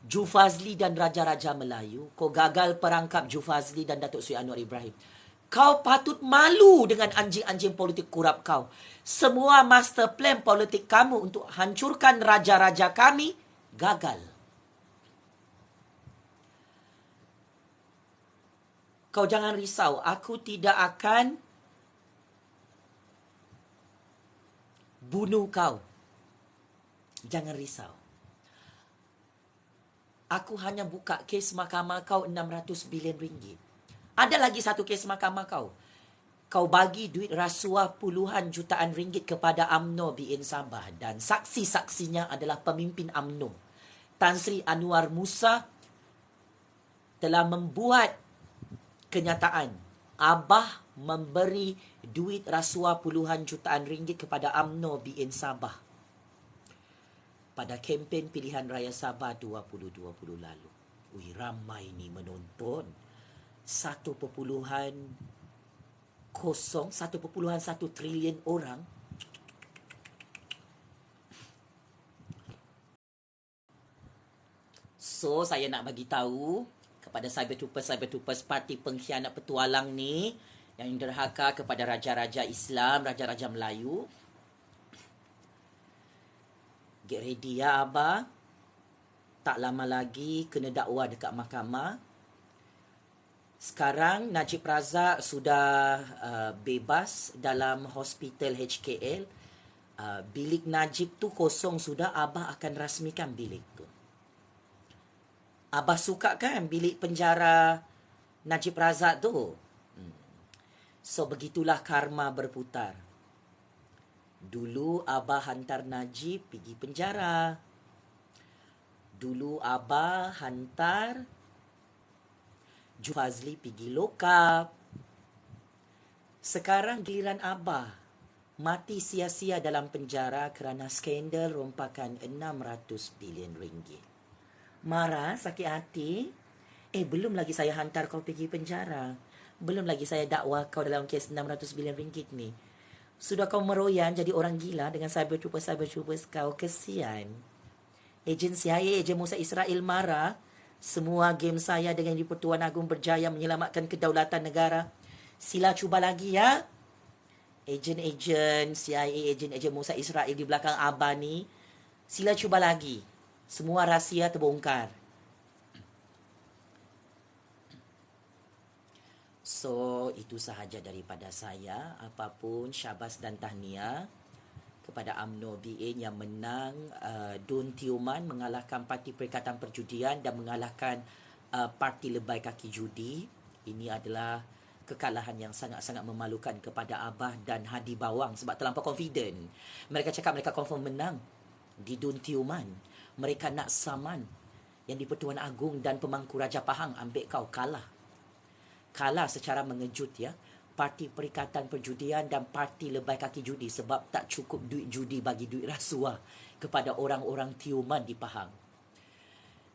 Ju Fazli dan Raja-Raja Melayu. Kau gagal perangkap Ju Fazli dan Datuk Seri Anwar Ibrahim. Kau patut malu dengan anjing-anjing politik kurap kau. Semua master plan politik kamu untuk hancurkan raja-raja kami gagal. Kau jangan risau, aku tidak akan bunuh kau. Jangan risau. Aku hanya buka kes mahkamah kau 600 bilion ringgit. Ada lagi satu kes mahkamah kau. Kau bagi duit rasuah puluhan jutaan ringgit kepada UMNO BN Sabah dan saksi-saksinya adalah pemimpin UMNO. Tan Sri Anwar Musa telah membuat kenyataan. Abah memberi duit rasuah puluhan jutaan ringgit kepada UMNO BN Sabah pada kempen pilihan raya Sabah 2020 lalu. Ramai ni menonton. 1.1 trilion orang. So, saya nak bagi tahu kepada cyber-troopers parti pengkhianat petualang ni yang derhaka kepada raja-raja Islam, raja-raja Melayu. Get ready ya Abah. Tak lama lagi kena dakwa dekat mahkamah. Sekarang Najib Razak sudah bebas dalam hospital HKL. Bilik Najib tu kosong sudah. Abah akan rasmikan bilik tu. Abah suka kan bilik penjara Najib Razak tu? So, begitulah karma berputar. Dulu Abah hantar Najib pergi penjara. Dulu Abah hantar Ju Fazli pergi lokap. Sekarang giliran Abah mati sia-sia dalam penjara kerana skandal rompakan 600 bilion ringgit. Marah, sakit hati? Belum lagi saya hantar kau pergi penjara. Belum lagi saya dakwa kau dalam kes 600 bilion ringgit ni. Sudah kau meroyan jadi orang gila dengan cyber-troopers kau. Kesian. Ejen CIA, Ejen Musa Israel marah. Semua game saya dengan di-Pertuan Agong berjaya menyelamatkan kedaulatan negara. Sila cuba lagi ya. Ejen-ejen CIA, ejen-ejen Musa Israel di belakang Abah ni. Sila cuba lagi. Semua rahsia terbongkar. So, itu sahaja daripada saya. Apapun syabas dan tahniah kepada UMNO BN yang menang Dun Tioman, mengalahkan Parti Perikatan Perjudian dan mengalahkan Parti Lebay Kaki Judi. Ini adalah kekalahan yang sangat-sangat memalukan kepada Abah dan Hadi Bawang sebab terlampau confident. Mereka cakap mereka confirm menang di Dun Tiuman. Mereka nak saman yang di Pertuan Agong dan pemangku Raja Pahang ambil kau kalah. Kalah secara mengejut ya. Parti Perikatan Perjudian dan Parti Lebai Kaki Judi sebab tak cukup duit judi bagi duit rasuah kepada orang-orang Tiuman di Pahang.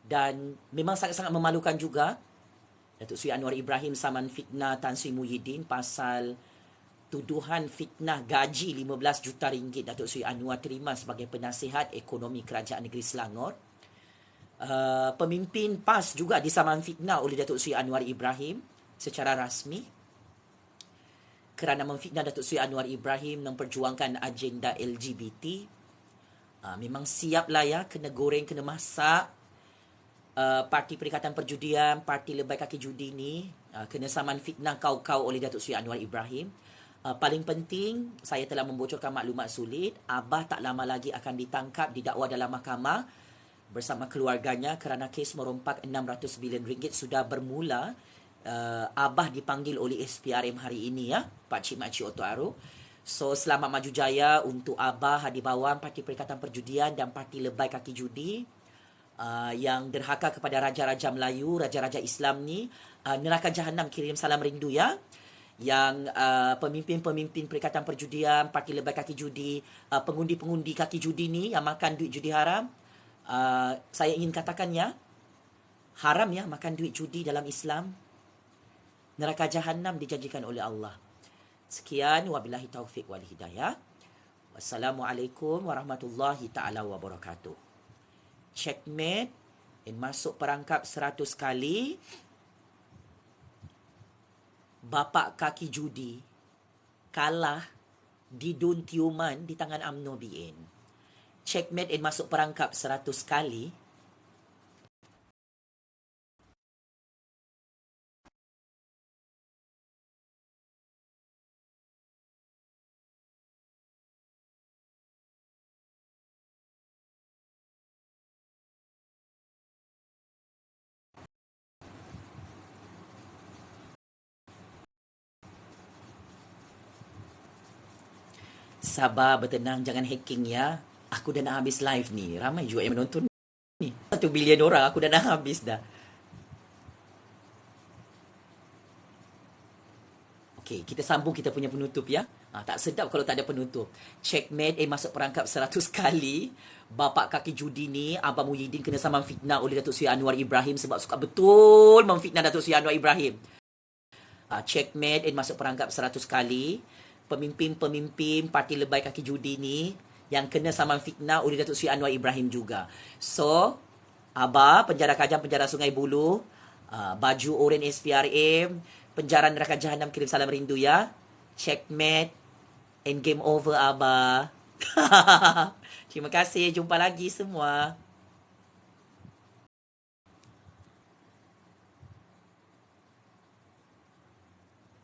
Dan memang sangat-sangat memalukan juga Datuk Seri Anwar Ibrahim saman fitnah Tan Sri Muhyiddin pasal tuduhan fitnah gaji 15 juta ringgit Datuk Seri Anwar terima sebagai penasihat ekonomi Kerajaan Negeri Selangor. Pemimpin PAS juga disaman fitnah oleh Datuk Seri Anwar Ibrahim secara rasmi kerana memfitnah Datuk Seri Anwar Ibrahim memperjuangkan agenda LGBT. Memang siaplah ya, kena goreng, kena masak. Parti Perikatan Perjudian, Parti Lebai Kaki Judi ni kena saman fitnah kau-kau oleh Datuk Seri Anwar Ibrahim. Paling penting, saya telah membocorkan maklumat sulit. Abah tak lama lagi akan ditangkap, didakwa dalam mahkamah bersama keluarganya kerana kes merompak RM600 bilion sudah bermula. Abah dipanggil oleh SPRM hari ini ya, Pakcik Makcik Oto Aro. So, selamat maju jaya untuk Abah, Hadi Bawang, Parti Perikatan Perjudian dan Parti Lebai Kaki Judi. Yang derhaka kepada Raja-Raja Melayu, Raja-Raja Islam ni, neraka jahanam, kirim salam rindu ya. Yang pemimpin-pemimpin Perikatan Perjudian, Parti Lebai Kaki Judi, pengundi-pengundi kaki judi ni yang makan duit judi haram, saya ingin katakan ya, haram ya makan duit judi dalam Islam. Neraka jahanam dijanjikan oleh Allah. Sekian, wabillahi taufiq wal hidayah. Wassalamualaikum warahmatullahi taala wabarakatuh. Checkmate dan masuk perangkap 100 kali. Bapak kaki judi kalah di Dun Tiuman di tangan UMNO BN. Checkmate dan masuk perangkap 100 kali. Sabar, bertenang, jangan hacking ya. Aku dah nak habis live ni. Ramai juga yang menonton ni. 1 bilion orang, aku dah nak habis dah. Okey, kita sambung kita punya penutup ya. Tak sedap kalau tak ada penutup. Checkmate masuk perangkap 100 kali. Bapak kaki judi ni, Abang Muhyiddin kena saman fitnah oleh Datuk Seri Anwar Ibrahim sebab suka betul memfitnah Datuk Seri Anwar Ibrahim. Checkmate masuk perangkap 100 kali. Pemimpin-pemimpin Parti Lebai Kaki Judi ni yang kena saman fitnah oleh Datuk Seri Anwar Ibrahim juga. So, Abah, penjara Kajang, penjara Sungai Buloh, baju oranye SPRM, penjara neraka jahanam, kirim salam rindu ya. Checkmate and game over Abah. Terima kasih, jumpa lagi semua.